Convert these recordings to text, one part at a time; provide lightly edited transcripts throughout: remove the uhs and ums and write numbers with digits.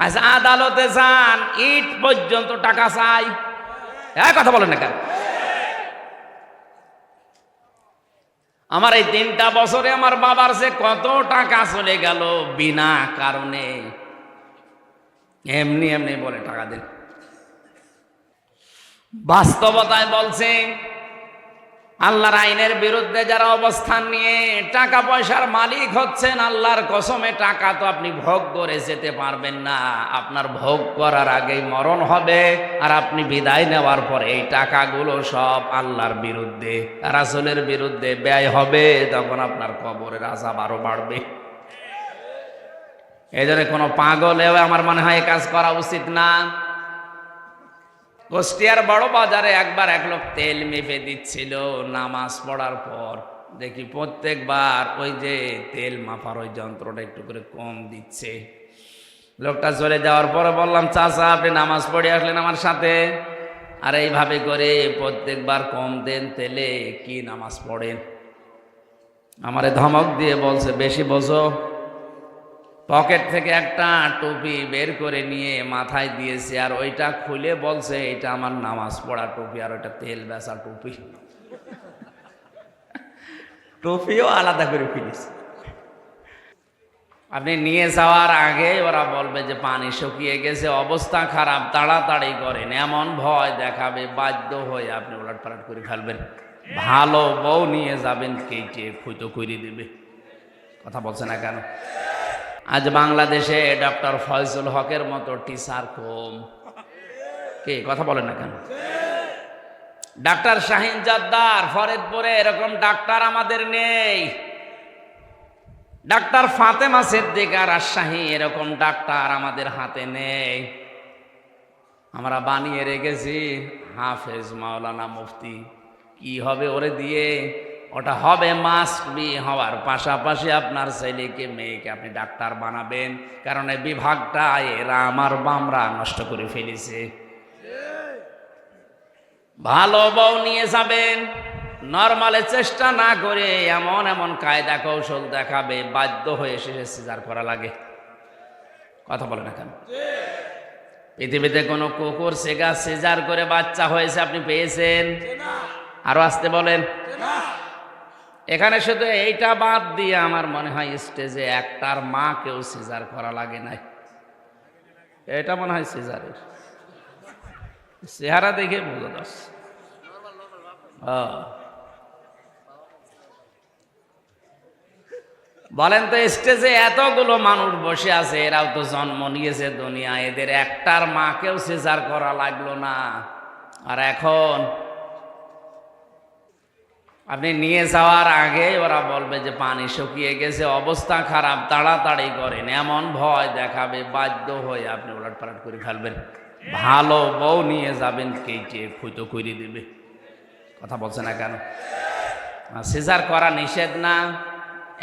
আচ্ছা, আদালতে যান, ইট পর্যন্ত টাকা চাই। কথা বলেন না কেন? আমার এই 3টা বছরে আমার বাবার যে কত টাকা চলে গেল বিনা কারণে, এমনি এমনি বলে টাকা দিন। বাস্তবতায় বলছে, আল্লাহর আইনের বিরুদ্ধে যারা অবস্থান নিয়ে টাকা পয়সার মালিক হচ্ছেন, আল্লাহর কসমে টাকা তো আপনি ভোগ করে যেতে পারবেন না। আপনার ভোগ করার আগেই মরণ হবে, আর আপনি বিদায় নেওয়ার পর এই টাকাগুলো সব আল্লাহর বিরুদ্ধে, রাসূলের বিরুদ্ধে ব্যয় হবে। তখন আপনার কবরের আযাব আরো বাড়বে। এই জন্য কোনো পাগলেও আমার মনে হয় কাজ করা উচিত না। কুষ্টিয়ার বড় বাজারে একবার এক লোক তেল মেপে দিচ্ছিল নামাজ পড়ার পর। দেখি প্রত্যেকবার ওই যে তেল মাপার ওই যন্ত্রটা একটু করে কম দিচ্ছে। লোকটা চলে যাওয়ার পরে বললাম, চাচা আপনি নামাজ পড়ে আসলেন আমার সাথে, আর এইভাবে করে প্রত্যেকবার কম দেন তেলে, কি নামাজ পড়েন? আমারে ধমক দিয়ে বলছে, বেশি বোঝো। পকেট থেকে একটা টুপি বের করে নিয়ে মাথায় দিয়েছে, আর ওইটা খুলে বলছে এটা আমার নামাজ পড়া টুপি, আর ওইটা তেল বেচা টুপি। টুপিও আলাদা করে ফিরেছে। আপনি নিয়ে যাওয়ার আগে ওরা বলবে যে পানি শুকিয়ে গেছে, অবস্থা খারাপ, তাড়াতাড়ি করেন, এমন ভয় দেখাবে, বাধ্য হয়ে আপনি উলটপালট করে ফেলবেন। ভালো বউ নিয়ে যাবেন, কেটে ফুটো করে দেবে। কথা বলছে না কেন? আজ বাংলাদেশে ডক্টর ফয়জুল হকের মতো টিচার কম। কে কথা বলেন না কেন? ডাক্তার শাহিন জর্দার ফরিদপুরে, এরকম ডাক্তার আমাদের নেই। ডাক্তার ফাতেমা সিদ্দিকা রাজশাহী, এরকম ডাক্তার আমাদের হাতে নেই। আমরা বানিয়ে রেখেছি হাফেজ, মাওলানা, মুফতি। কি হবে ওরে দিয়ে? ওটা হবে মাস্ট বি হওয়ার পাশাপাশি আপনার ছেলেকে মেয়েকে আপনি ডাক্তার বানাবেন, কারণ এই বিভাগটা এরা আমার বামরা নষ্ট করে ফেলেছে। ভালো বউ নিয়ে যাবেন, নরমালে চেষ্টা না করে এমন এমন কায়দা কৌশল দেখাবে, বাধ্য হয়ে শেষে সিজার করা লাগে। কথা বলে না কেন? পৃথিবীতে কোনো কুকুর সেগা সিজার করে বাচ্চা হয়েছে আপনি পেয়েছেন? আরো আসতে বলেন। এখানে শুধু এইটা বাদ দিয়ে আমার মনে হয় স্টেজে একটার মা কেউ সিজার করা লাগে নাই। এটা মনে হয় সিজারের চেহারা দেখে বোঝা যাচ্ছে। বলেন তো, স্টেজে এতগুলো মানুষ বসে আছে, এরাও তো জন্ম নিয়েছে দুনিয়া, এদের একটার মাকেও সিজার করা লাগলো না। আর এখন আপনি নিয়ে যাওয়ার আগে ওরা বলবে যে পানি শুকিয়ে গেছে, অবস্থা খারাপ, তাড়াতাড়ি করেন, এমন ভয় দেখাবে, বাধ্য হয়ে আপনি উলটপালট করে ফেলবেন। ভালো বউ নিয়ে যাবেন, কেটে ফুটো করে দেবে। কথা বলছে না কেন? সিজার করা নিষেধ না।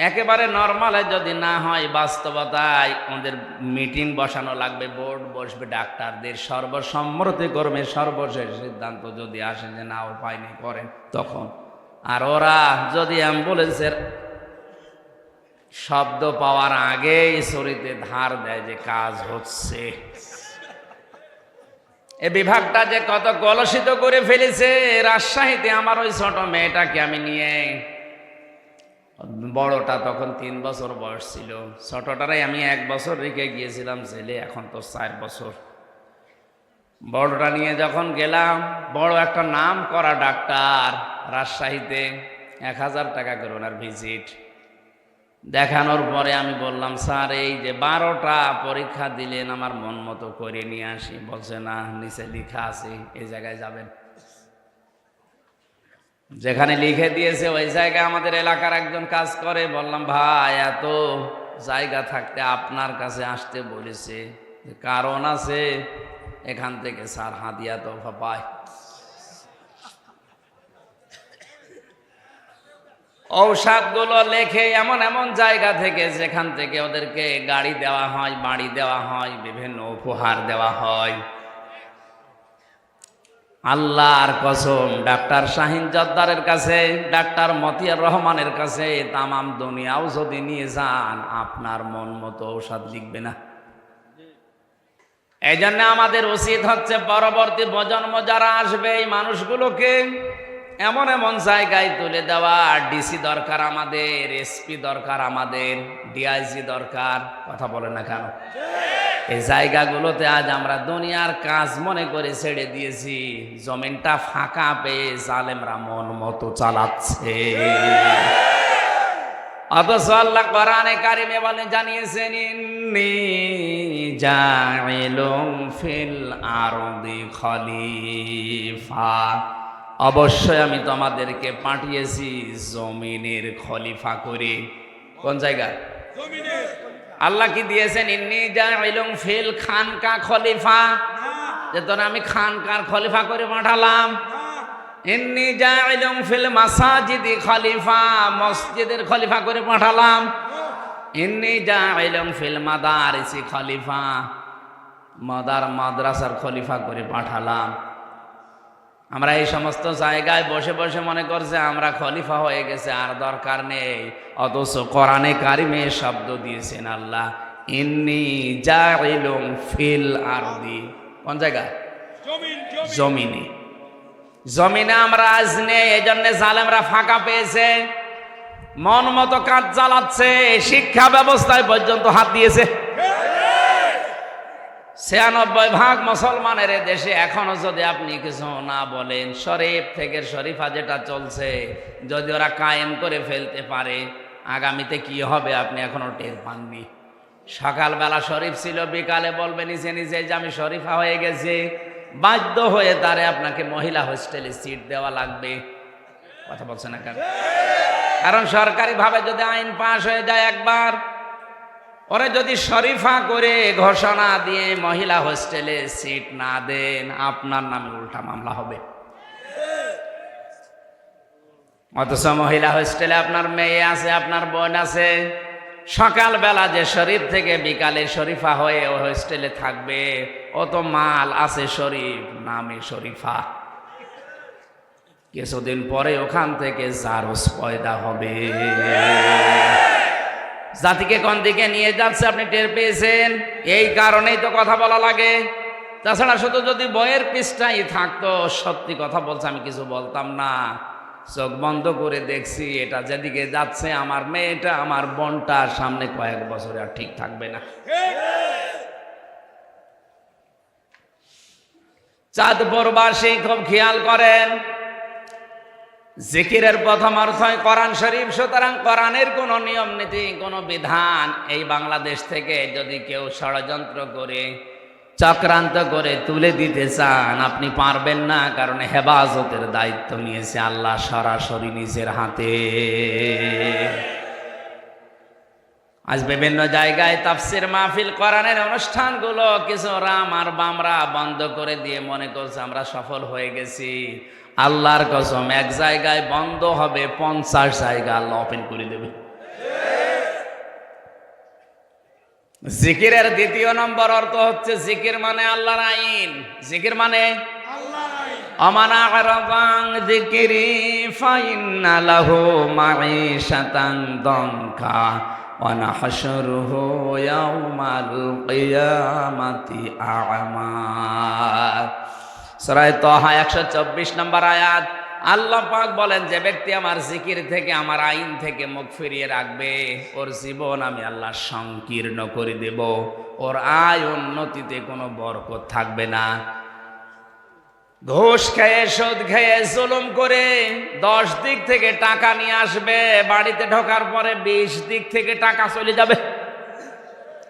একেবারে নর্মালে যদি না হয়, বাস্তবতায় ওদের মিটিং বসানো লাগবে, বোর্ড বসবে, ডাক্তারদের সর্বসম্মতিক্রমে সর্বশেষ সিদ্ধান্ত যদি আসে যে না উপায় নেই করেন, তখন। আর ওরা যদি অ্যাম্বুলেন্সের শব্দ পাওয়ার আগেই শরীরে ধার দেয় যে কাজ হচ্ছে। এ বিভাগটা যে কত কলুষিত করে ফেলেছে। রাজশাহীতে আমার ওই ছোট মেয়েটাকে আমি নিয়ে, বড়টা তখন 3 বছর বয়স ছিল, ছোটটারাই আমি 1 বছর রেখে গিয়েছিলাম, ছেলে এখন তো 4 বছর। বড়টা নিয়ে যখন গেলাম, বড় একটা নাম করা ডাক্তার রাজশাহীতে, 1000 টাকা করে ওনার ভিজিট। দেখানোর পরে আমি বললাম, স্যার এই যে 12টা পরীক্ষা দিলেন, আমার মন মতো করে নিয়ে আসি। বলছে না, নিচে লেখা আছে এই জায়গায় যাবেন। যেখানে লিখে দিয়েছে ওই জায়গায় আমাদের এলাকার একজন কাজ করে। বললাম, ভাই এত জায়গা থাকতে আপনার কাছে আসতে বলেছে, কারণ আছে, এখান থেকে স্যার হাদিয়া তোফা পায়। ঔষধগুলো লেখে এমন এমন জায়গা থেকে, যেখান থেকে ওদেরকে গাড়ি দেওয়া হয়, বাড়ি দেওয়া হয়, বিভিন্ন উপহার দেওয়া হয়। আল্লাহর কসম, ডাক্তার শাহিন জর্দারের কাছে, ডাক্তার মতিয়ার রহমানের কাছে তামাম দুনিয়াও যদি নিয়ে যান, আপনার মন মতো ঔষধ লিখবে না। এই জন্য আমাদের উচিত হচ্ছে পরবর্তী প্রজন্ম যারা আসবে এই মানুষগুলোকে এমন এমন জায়গায় তুলে দেওয়া। ডিসি দরকার আমাদের, এসপি দরকার আমাদের, ডিআইজি দরকার। কথা বলে না কেন? এই জায়গাগুলোতে আজ আমরা দুনিয়ার কাজ মনে করে ছেড়ে দিয়েছি, জমিনটা ফাঁকা পেয়ে জালেমরা মন মতো চালাচ্ছে। অথচ আল্লাহ কোরআনে কারিমে বলে জানিয়েছেন, ইন্নী জাইলুম ফিল আরদি খলিফা, অবশ্যই আমি তোমাদেরকে পাঠিয়েছি জমিনের খলিফা করে। কোন জায়গা? জমিনের। আল্লাহ কি দিয়েছেন? ইন্নী জাইলুম ফিল খানকা খলিফা, যে তোর আমি খানকার খলিফা করে পাঠালাম। ইন্নী জাইলুম ফিল মাসাজিদি খলিফা, মসজিদের খলিফা করে পাঠালাম। ইন্নী জাইলুম ফিল মাদারিসি খলিফা, মাদ্রাসার খলিফা করে পাঠালাম। আমরা এই সমস্ত জায়গায় বসে বসে মনে করছে আমরা খলিফা হয়ে গেছে, আর দরকার নেই। অথচ কোরআনে কারিমে শব্দ দিয়েছেন আল্লাহ, ইন্নী জাইলুম ফিল আরদি। কোন জায়গা? জমিনে। জমিনে আমরা আজ নেই, এই জন্য জালেমরা ফাঁকা পেয়েছে, মন মতো কাজ চালাচ্ছে, শিক্ষা ব্যবস্থায় পর্যন্ত হাত দিয়েছে। ৯৬% মুসলমানের দেশে এখনো যদি আপনি কিছু না বলেন, শরীফ থেকে শরীফা যেটা চলছে যদি ওরা কায়েম করে ফেলতে পারে, আগামীতে কি হবে আপনি এখনো টের পাননি। সকালবেলা শরীফ ছিল, বিকালে বলবে নিচে নিচে যে আমি শরীফা হয়ে গেছি, বাধ্য হয়ে তারে আপনাকে মহিলা হোস্টেলে সিট দেওয়া লাগবে। কথা বলছে না কেন? কারণ সরকারিভাবে যদি আইন পাশ হয়ে যায় একবার, ওরা যদি শরীফা করে ঘোষণা দিয়ে মহিলা হোস্টেলে সিট না দেন, আপনার নামে উল্টা মামলা হবে। অথচ মহিলা হোস্টেলে আপনার মেয়ে আছে, আপনার বোন আছে, সকালবেলা যে শরীফ থেকে বিকালে শরীফা হয়ে ও হোস্টেলে থাকবে, ও তো মাল আছে শরীফ, নামে শরীফা। কিছুদিন পরে ওখান থেকে জারজ পয়দা হবে। জাতিকে কোন দিকে নিয়ে যাচ্ছে আপনি টের পেয়েছেন। এই কারণেই তো কথা বলা লাগে। তাছাড়া শুধু যদি বইয়ের পৃষ্ঠাই থাকতো, সত্যি কথা বলছে, আমি কিছু বলতাম না। চোখ বন্ধ করে দেখছি এটা যেদিকে যাচ্ছে, আমার মেয়েটা আমার বোনটা সামনে কয়েক বছরে আর ঠিক থাকবে না। চাঁদপুরবাসী খুব খেয়াল করেন, জিকিরের প্রথম অর্থই কোরআন শরীফ। সুতরাং কোরআনের কোন নিয়ম নীতি, কোন বিধান এই বাংলাদেশ থেকে যদি কেউ ষড়যন্ত্র করে চক্রান্ত করে তুলে দিতে চান, আপনি পারবেন না। কারণ হেফাজতের দায়িত্ব নিয়েছে আল্লাহ সরাসরি নিজের হাতে। আজ বিভিন্ন জায়গায় তাফসির মাহফিল, কোরআনের অনুষ্ঠানগুলো কিছু রাম আর বামরা বন্ধ করে দিয়ে মনে করছে আমরা সফল হয়ে গেছি। আল্লাহর কসম, এক জায়গায় বন্ধ হবে, 50 জায়গা আল্লাহ ওপেন করে দেবে। জিকিরের দ্বিতীয় নম্বর অর্থ হচ্ছে, জিকির মানে আল্লাহর আইন। জিকির মানে আমানা আরাদান যিকরি ফাইন্না লাহু মাঈশাতান দনকা ওয়া নাহশুরুহু ইয়াউমাল কিয়ামাতি আ'মা। সূরা তাহা 124 নম্বর আয়াত। আল্লাহ পাক বলেন, যে ব্যক্তি আমার জিকির থেকে, আমার আইন থেকে মুখ ফিরিয়ে রাখবে, ওর জীবন আমি আল্লাহ সংকীর্ণ করে দেব। ওর আয় উন্নতিতে কোনো বরকত থাকবে না। ঘুষ খেয়ে, সুদ খেয়ে, জুলুম করে 10 দিক থেকে টাকা নিয়ে আসবে, বাড়িতে ঢোকার পরে 20 দিক থেকে টাকা চলে যাবে।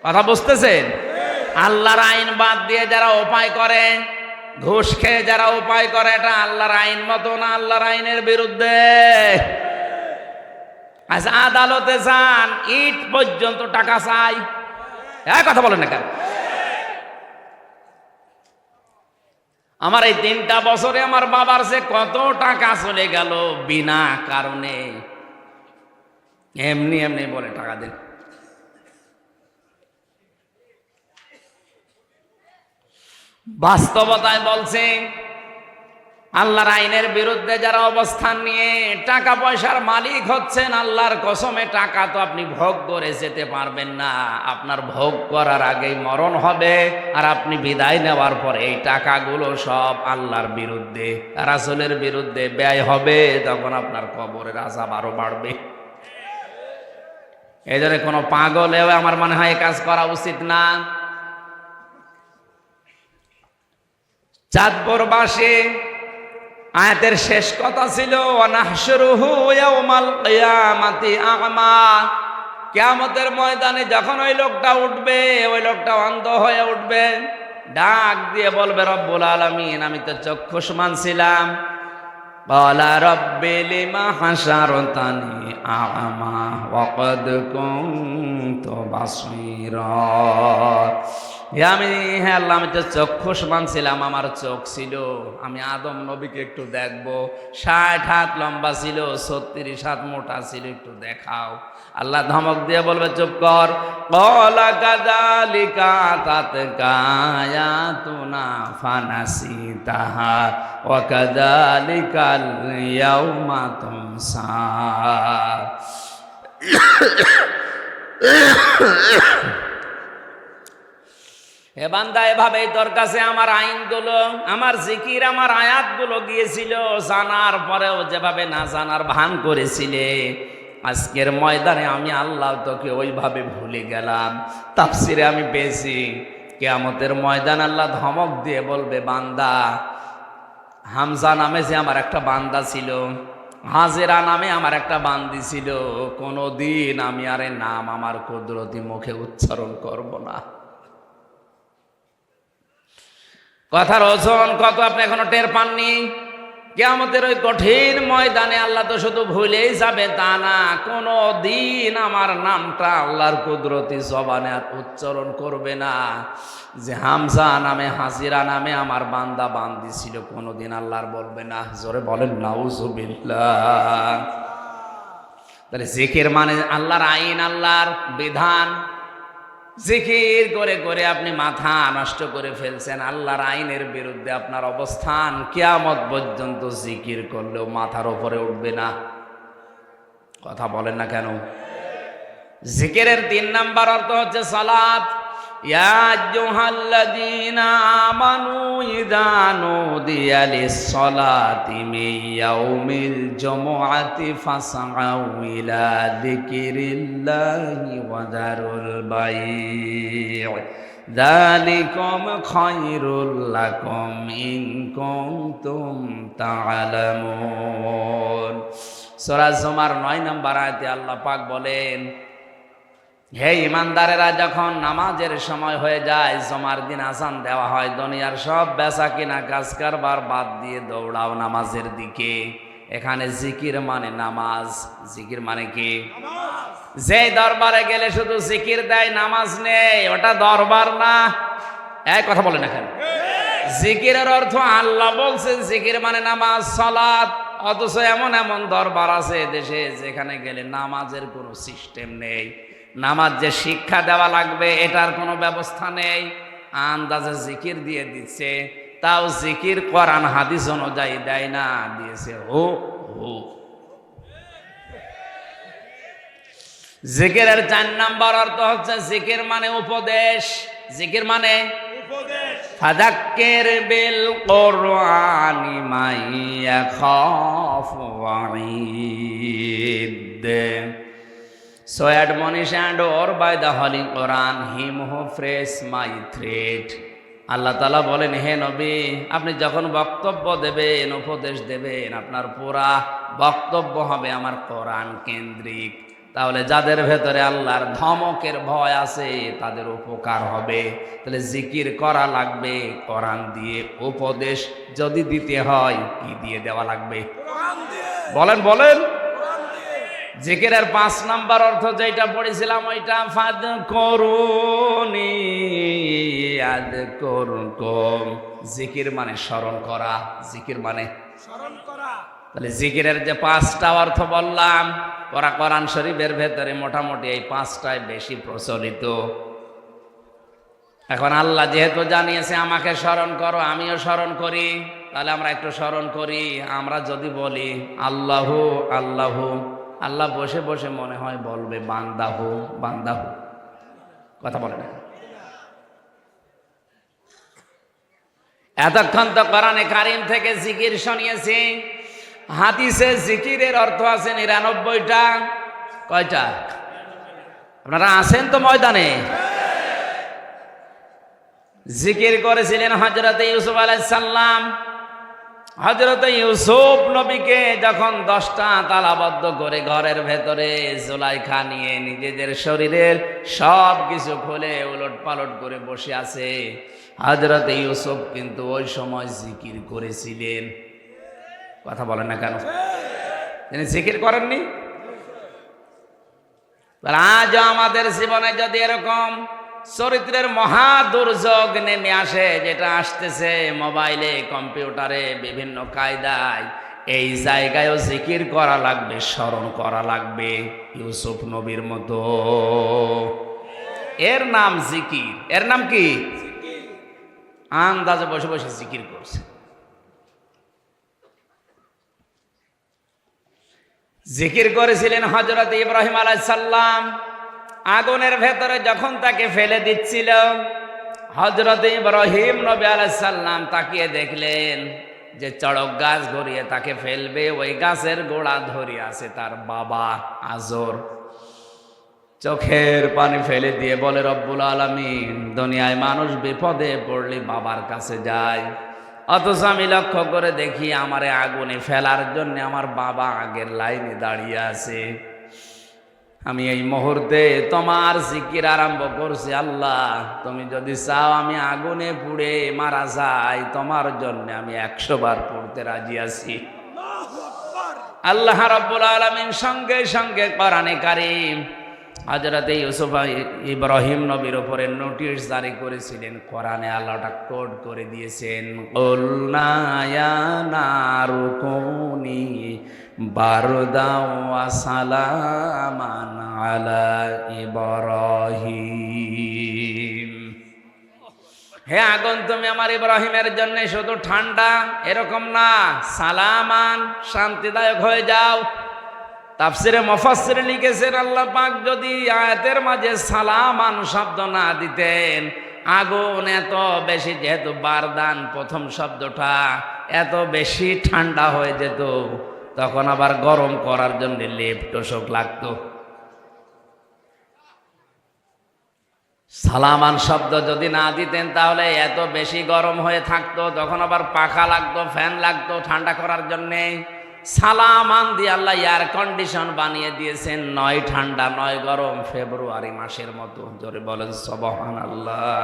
কথা বুঝতেছেন? আল্লাহর আইন বাদ দিয়ে যারা উপায় করে, ঘুষ খেয়ে যারা উপায় করে, এটা আল্লাহর আইন মতো না, আল্লাহর আইনের বিরুদ্ধে। আচ্ছা, আদালতে যান, ইট পর্যন্ত টাকা চাই। কথা বলেন না কেন? আমার এই 3টা বছরে আমার বাবার সে কত টাকা চলে গেল বিনা কারণে। এমনি এমনি বলে টাকা দেন। বাস্তবতায় বলছে, আল্লাহর আইনের বিরুদ্ধে যারা অবস্থান নিয়ে টাকা পয়সার মালিক হচ্ছেন, আল্লাহর কসমে টাকা তো আপনি ভোগ করে যেতে পারবেন না। আপনার ভোগ করার আগেই মরণ হবে, আর আপনি বিদায় নেওয়ার পরে এই টাকাগুলো সব আল্লাহর বিরুদ্ধে, রাসূলের বিরুদ্ধে ব্যয় হবে। তখন আপনার কবরের আযাব আরো বাড়বে। এই জন্য কোনো পাগলেও আমার মনে হয় এই কাজ করা উচিত না। চাঁদপুরবাসী আয়াতের শেষ কথা ছিল ওয়ানাহশুরুহু ইয়াউমাল কিয়ামাতি আ'মা। কিয়ামতের ময়দানে যখন ওই লোকটা উঠবে, ওই লোকটা অন্ধ হয়ে উঠবে, ডাক দিয়ে বলবে রব্বুল আলামিন, আমি তো চক্ষুষ্মান ছিলাম। ক্বালা রব্বি লিমা হাশারতানি আ'মা ওয়া ক্বাদ কুনতু বাসীরা। হ্যাঁ আল্লাহ, আমি তো চক্ষুষ্মান ছিলাম, আমার চোখ ছিল, আমি আদম নবীকে একটু দেখবো। 60 হাত লম্বা ছিল, 36 হাত মোটা ছিল, একটু দেখাও। আল্লাহ ধমক দিয়ে বলবে চুপ কর। ক্বালা কাযালিকা আতাতকা আয়াতুনা ফানাসিতাহা ওয়া কাযালিকাল ইয়াউমা তুনসা। হে বান্দা, এভাবেই তোর কাছে আমার আইনগুলো, আমার জিকির, আমার আয়াতগুলো গিয়েছিল, জানার পরেও যেভাবে না জানার ভান করেছিলে, আজকের ময়দানে আমি আল্লাহ তোকে ওইভাবে ভুলে গেলাম। তাফসিরে আমি পেয়েছি, কিয়ামতের ময়দান আল্লাহ ধমক দিয়ে বলবে, বান্দা, হামজা নামে যে আমার একটা বান্দা ছিল, হাজেরা নামে আমার একটা বান্দি ছিল, কোনোদিন আমি আরে নাম আমার কুদরতি মুখে উচ্চারণ করব না। কথার ওজন কত আপনি এখনো টের পাননি? কিয়ামতের ওই কঠিন ময়দানে আল্লাহ তো শুধু ভুলেই যাবে তা না, কোনো দিন আমার নামটা আল্লাহর কুদরতি জবানে আর উচ্চারণ করবে না। যে হামজা নামে, হাজিরা নামে আমার বান্দা বান্দি ছিল, কোনোদিন আল্লাহর বলবে না। জোরে বলেন নাউজুবিল্লাহ। তাহলে জিকির মানে আল্লাহর আইন, আল্লাহর বিধান। জিকির করে করে আপনি মাথা নষ্ট করে ফেলছেন, আল্লাহর আইনের বিরুদ্ধে আপনার অবস্থান। কিয়ামত পর্যন্ত জিকির করলেও মাথার উপরে উঠবে না। কথা বলেন না কেন? জিকিরের 3 নাম্বার অর্থ হচ্ছে সালাত। ইয়া আইয়ুহাল্লাযীনা আমানু ইযা নুদিয়া লিস-সালাতি মিন ইয়াউমিল জুমআতি ফাসআউ ইলা যিকিরিল্লাহি ওয়া যারুল বাই', যালিকুম খায়রুল লাকুম ইন কুনতুম তা'লামুন। সূরা জুমার 9 নম্বর আয়াতে আল্লাহ পাক বলেন, হে ইমানদারেরা, যখন নামাজের সময় হয়ে যায়, জুমার দিন আযান দেওয়া হয়, দুনিয়ার সব বেচা কিনা কাজ কারবার বাদ দিয়ে দৌড়াও নামাজের দিকে। এখানে জিকির মানে নামাজ। জিকির মানে কি? যে দরবারে গেলে শুধু জিকির দেয়, নামাজ নেই, ওটা দরবার না। এই কথা বলেন এখানে। জিকিরের অর্থ আল্লাহ বলছেন জিকির মানে নামাজ, সালাত। অথচ এমন এমন দরবার আছে দেশে যেখানে গেলে নামাজের কোনো সিস্টেম নেই। নামাজ যে শিক্ষা দেওয়া লাগবে এটার কোনো ব্যবস্থা নেই, আন্দাজে জিকির দিয়ে দিচ্ছে। তাও জিকির কোরআন হাদিস অনুযায়ী দেয় না, দিয়েছে হো হো। জিকিরের 4 নাম্বার অর্থ হচ্ছে জিকির মানে উপদেশ। জিকির মানে উপদেশ। ফাযাক্কির বিল কুরআনি মান ইয়াখাফু ওয়াঈদ। So admonish and or by the Holy Quran him who frees my threat. আল্লাহ তাআলা বলেন, হে নবী, আপনি যখন বক্তব্য দেবেন, উপদেশ দেবেন, আপনার পুরা বক্তব্য হবে আমার কোরআন কেন্দ্রিক। তাহলে যাদের ভেতরে আল্লাহর ধমকের ভয় আছে তাদের উপকার হবে। তাহলে জিকির করা লাগবে কোরআন দিয়ে। উপদেশ যদি দিতে হয়, কি দিয়ে দেওয়া লাগবে? কোরআন দিয়ে। বলেন বলেন। জিকিরের 5 নাম্বার অর্থ যেটা পড়েছিলাম ওইটা, ফাযকুরুনি আযকুরকুম। জিকির মানে স্মরণ করা। জিকির মানে স্মরণ করা। তাহলে জিকিরের যে 5টা অর্থ বললাম, কোরআন শরীফের ভেতরে মোটামুটি এই 5টাই বেশি প্রচলিত। এখন আল্লাহ যেহেতু জানিয়েছে আমাকে স্মরণ করো, আমিও স্মরণ করি। তাহলে আমরা একটু স্মরণ করি। আমরা যদি বলি আল্লাহু আল্লাহু, আল্লাহ বসে বসে মনে হয় বলবে বান্দাহু বান্দাহু। কথা বলে না? এতক্ষণ তো কোরআনে কারিম থেকে জিকির শুনিয়েছি। হাদিসে জিকিরের অর্থ আছে ৯৯টা। কয়টা? আপনারা আছেন তো ময়দানে? জিকির করেছিলেন হযরত ইউসুফ আলাইহিস সালাম। হযরত ইউসুফ নবীকে যখন 10টা তালাবদ্ধ করে ঘরের ভেতরে জুলাইখা নিয়ে নিজেদের শরীরের সব কিছু খুলে উলট পালট করে বসে আছে, হযরত ইউসুফ কিন্তু ওই সময় জিকির করেছিলেন। কথা বলেন না কেন? তিনি জিকির করেননি? আজ আমাদের জীবনে যদি এরকম চরিত্রের মহা দুর্যোগ নেমে আসে, যেটা আসতেছে মোবাইলে কম্পিউটারে বিভিন্ন কায়দায়, এই জায়গায়ও জিকির করা লাগবে, স্মরণ করা লাগবে ইউসুফ নবীর মতো। এর নাম জিকির। এর নাম কি? আন্দাজে বসে বসে জিকির করছে। জিকির করেছিলেন হযরত ইব্রাহিম আলাইহিস সালাম। আগুনের ভেতরে যখন তাকে ফেলে দিচ্ছিল, হযরত ইব্রাহিম নবী আলাইহিস সালাম তাকিয়ে দেখলেন যে চড়ক গাছ ধরিয়ে তাকে ফেলবে, ওই গাছের গোড়া ধরে আছে তার বাবা আজর। চোখের পানি ফেলে দিয়ে বলে, রব্বুল আলামিন, দুনিয়ায় মানুষ বিপদে পড়লে বাবার কাছে যায়, অথচ আমি লক্ষ্য করে দেখি আমারে আগুনে ফেলার জন্য আমার বাবা আগের লাইনে দাঁড়িয়ে আছে। আমি এই মুহূর্তে তোমার জিকির আরম্ভ করছি। আল্লাহ, তুমি যদি চাও আমি আগুনে পুড়ে মারা যাই, তোমার জন্য আমি 100 বার পড়তে রাজি আছি। আল্লাহ রাব্বুল আলামিন সঙ্গে সঙ্গে কোরআনে কারীম হযরত ইউসুফ ইব্রাহিম নবীর উপরে নোটিশ জারি করেছিলেন। কোরআনে আল্লাহটা কোড করে দিয়েছেন, কুলনা ইয়া নারু কুনি বারদাও ওয়া সালামান আলা ইব্রাহিম। হে আগুন, তুমি আমার ইব্রাহিমের জন্য শুধু ঠান্ডা এরকম না, সালামান শান্তিদায়ক হয়ে যাও। তাফসিরে মুফাসসির লিখেছেন, আল্লাহ পাক যদি আয়াতের মাঝে সালামান শব্দ না দিতেন, আগুন এত বেশি, যেহেতু বারদান প্রথম শব্দটা, এত বেশি ঠান্ডা হয়ে যেত, তখন আবার গরম করার জন্য লেপ তোষক লাগতো। সালামান শব্দ যদি না দিতেন তাহলে এত বেশি গরম হয়ে থাকতো, তখন আবার পাখা লাগতো, ফ্যান লাগতো ঠান্ডা করার জন্যে। সালামান দিয়ে আল্লাহ এয়ার কন্ডিশন বানিয়ে দিয়েছেন, নয় ঠান্ডা নয় গরম, ফেব্রুয়ারি মাসের মতো। জোরে বলেন সুবহানাল্লাহ।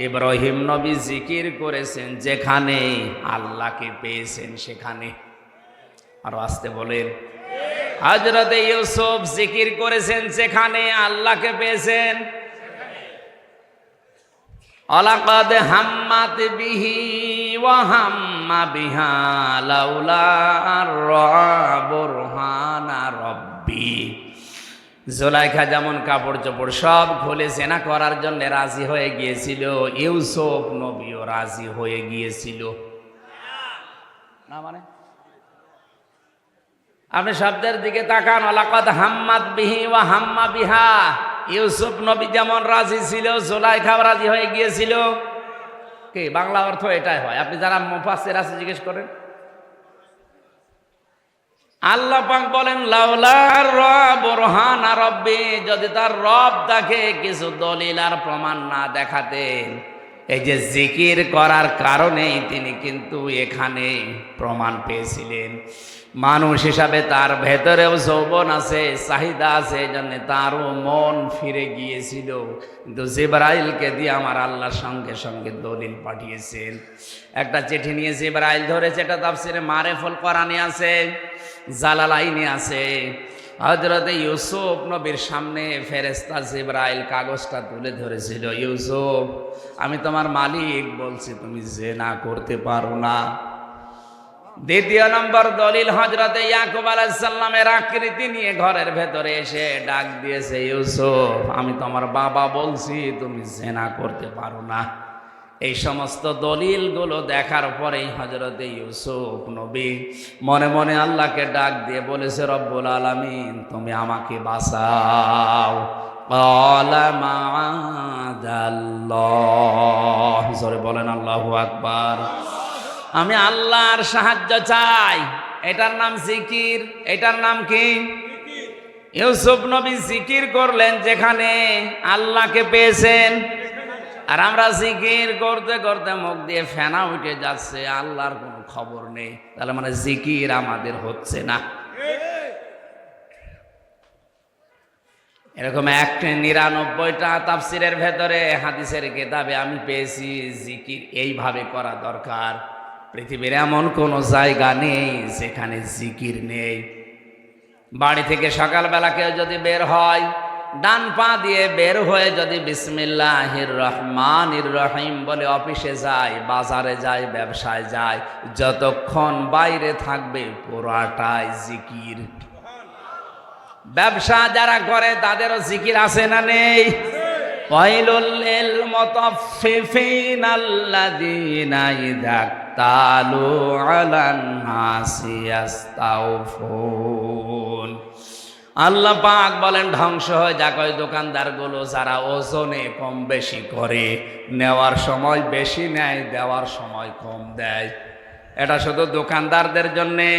ইব্রাহিম নবী জিকির করেছেন যেখানে আল্লাহকে পেয়েছেন সেখানে। আরো আসতে বলেন। হযরত ইউসুফ জিকির করেছেন যেখানে আল্লাহকে পেয়েছেন। আলাকাদ হাম্মাত বিহি ওয়া হাম্মা বিহা লাউলা বুরহানা রব্বি। জুলাইখা যেমন কাপড় চোপড় সব খুলে জেনা করার জন্য রাজি হয়ে গিয়েছিল, ইউসুফ নবীও রাজি হয়ে গিয়েছিল। না মানে আপনি শব্দের দিকে তাকান, আলাকাদ হাম্মাত বিহি ওয়া হাম্মা বিহা। ইউসুফ নবী যেমন রাজি ছিল, জুলাইখা রাজি হয়ে গিয়েছিল। কি বাংলা অর্থ এটাই হয়। আপনি যারা মুফাসসির আছে জিজ্ঞেস করেন। আল্লাহ পাক বলেন, লাউলা বুরহানা রব্বি, যদি তার রব তাকে কিছু দলিল আর প্রমাণ না দেখাতেন। এই যে জিকির করার কারণেই তিনি কিন্তু এখানে প্রমাণ পেয়েছিলেন। মানুষ হিসাবে তার ভেতরেও যৌবন আছে, চাহিদা আছে, এই জন্য তারও মন ফিরে গিয়েছিল। কিন্তু জিবরাইলকে দিয়ে আমার আল্লাহর সঙ্গে সঙ্গে দলিল পাঠিয়েছেন। একটা চিঠি নিয়ে জিবরাইল ধরেছে, এটা তাফসিরে মারিফুল কোরআনে আছে, জালালাইনে আছে। হযরত ইউসুফ নবীর সামনে ফেরেশতা জিবরাইল কাগজটা তুলে ধরেছিল, ইউসুফ, আমি তোমার মালিক বলছি তুমি জিনা করতে পারো না। দ্বিতীয় নম্বর দলিল, হযরত ইয়াকুব আলাইহিস সালামের আকৃতি নিয়ে ঘরের ভেতরে এসে ডাক দিয়েছে, ইউসুফ, আমি তোমার বাবা বলছি তুমি জিনা করতে পারো না। এই সমস্ত দলিলগুলো দেখার পরেই হযরতে ইউসুফ নবী মনে মনে আল্লাহকে ডাক দিয়ে বলেছে, রব্বুল আলামিন তুমি আমাকে বাঁচাও। ক্বালা মাআযাল্লাহ, জোরে বলেন আল্লাহু আকবার। আমি আল্লাহর সাহায্য চাই। এটার নাম জিকির। এটার নাম কি? ইউসুফ নবী জিকির করলেন যেখানে আল্লাহকে পেয়েছেন, আর আমরা জিকির করতে করতে মুখ দিয়ে ফেনা উঠে যাচ্ছে, আল্লাহর কোনো খবর নেই। তাহলে মানে জিকির আমাদের হচ্ছে না। এরকম 99টা তাফসিরের ভেতরে হাদিসের কিতাবে আমি পেয়েছি জিকির এইভাবে করা দরকার। পৃথিবীর এমন কোনো জায়গা নেই যেখানে জিকির নেই। বাড়ি থেকে সকালবেলা কেউ যদি বের হয়, ডান পা দিয়ে বের হয়ে যদি বিসমিল্লাহির রহমানির রহিম বলে অফিসে যায়, বাজারে যায়, ব্যবসায় যায়, যতক্ষণ বাইরে থাকবে পুরাটাই জিকির। ব্যবসা যারা করে তাদেরও জিকির আছে না নেই? ওয়াইলুল লিল মুতাফফিফিন আল্লাযীনা ইযা তালু আলান নাসি ইস্তাওফুন। আল্লাহ পাক বলেন ধ্বংস হয়ে যাক ওই দোকানদারগুলো যারা ওজনে কম বেশি করে, নেওয়ার সময় বেশি নেয়, দেওয়ার সময় কম দেয়। এটা শুধু দোকানদারদের জন্যে।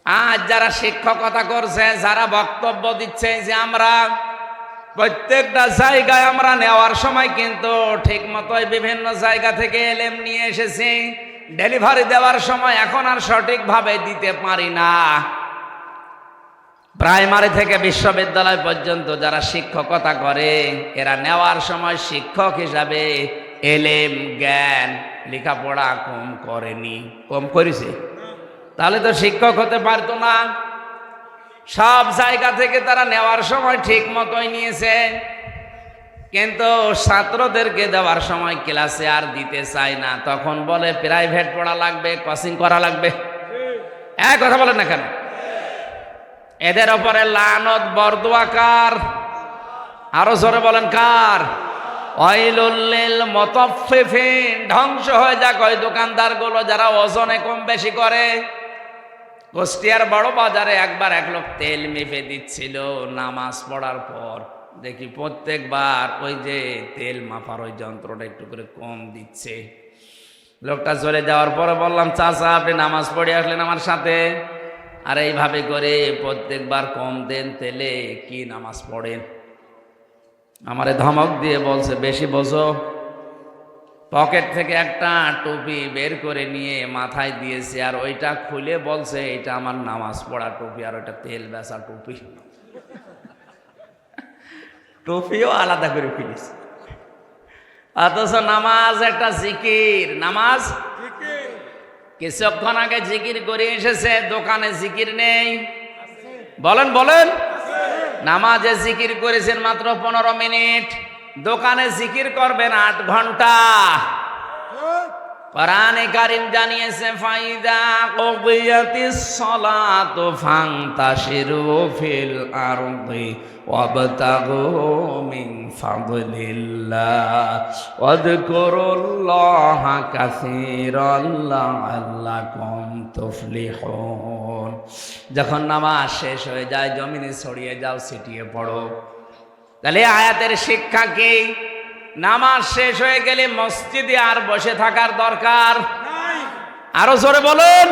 আজ যারা শিক্ষকতা করছে, যারা বক্তব্য দিচ্ছে যে আমরা প্রত্যেকটা জায়গায় আমরা নেওয়ার সময় কিন্তু ঠিক মতোই বিভিন্ন জায়গা থেকে এলেম নিয়ে এসেছি, ডেলিভারি দেওয়ার সময় এখন আর সঠিকভাবে দিতে পারি না। প্রাইমারি থেকে বিশ্ববিদ্যালয় পর্যন্ত যারা শিক্ষকতা করে, এরা নেওয়ার সময় শিক্ষক হিসাবে এলেম জ্ঞান লেখাপড়া কম করেনি, কম করেছে, তাহলে তো শিক্ষক হতে পারতো না। সব জায়গা থেকে তারা নেওয়ার সময় ঠিক মতোই নিয়েছে, কিন্তু ছাত্রদেরকে দেওয়ার সময় ক্লাসে আর দিতে চায় না। তখন বলে প্রাইভেট পড়া লাগবে, কোচিং করা লাগবে। এক কথা বলেন না কেন? এদের ওপরে লানত বরদোয়া কার? আরো জোরে বলেন কার? ওয়াইলুল লিল মুতাফফিফিন, ধ্বংস হয়ে যাক ওই দোকানদারগুলো যারা ওজনে কম বেশি করে। কুষ্টিয়ার বড় বাজারে একবার এক লোক তেল মেপে দিচ্ছিল নামাজ পড়ার পর। দেখি প্রত্যেকবার ওই যে তেল মাপার ওই যন্ত্রটা একটু করে কম দিচ্ছে। লোকটা চলে যাওয়ার পরে বললাম, চাচা আপনি নামাজ পড়ে আসলেন আমার সাথে, আর এইভাবে করে প্রত্যেকবার কম দেন তেলে, কি নামাজ পড়েন? আমারে ধমক দিয়ে বলছে, বেশি বোঝো। পকেট থেকে একটা টুপি বের করে নিয়ে মাথায় দিয়েছে, আর ওইটা খুলে বলছে এটা আমার নামাজ পড়া টুপি, আর ওইটা তেল বেচা টুপি। টুপিও আলাদা করে ফেলেছে। অথচ নামাজ একটা জিকির। নামাজ কিছুক্ষণ আগে জিকির করে এসেছে, দোকানে জিকির নেই। বলেন বলেন, নামাজে জিকির করেছেন মাত্র 15 মিনিট, দোকানে জিকির করবেন 8 ঘন্টা। কোরআনে কারীম জানিয়েছে, ফাইদা কুদিয়াতিস সালাতু ফান্তাশিরু ফিল আরদি ওয়াবতাগু মিন ফাদলিল্লাহ ওয়াযকুরুল্লাহা কাসীরান লাআল্লাকুম তুফলিহুন। যখন নামাজ শেষ হয়ে যায়, জমিনে ছড়িয়ে যাও, ছিটিয়ে পড়ো। তাহলে আয়াতের শিক্ষা কি? নামাজ শেষ হয়ে গেলে মসজিদে আর বসে থাকার দরকার আরো জোরে বলুন।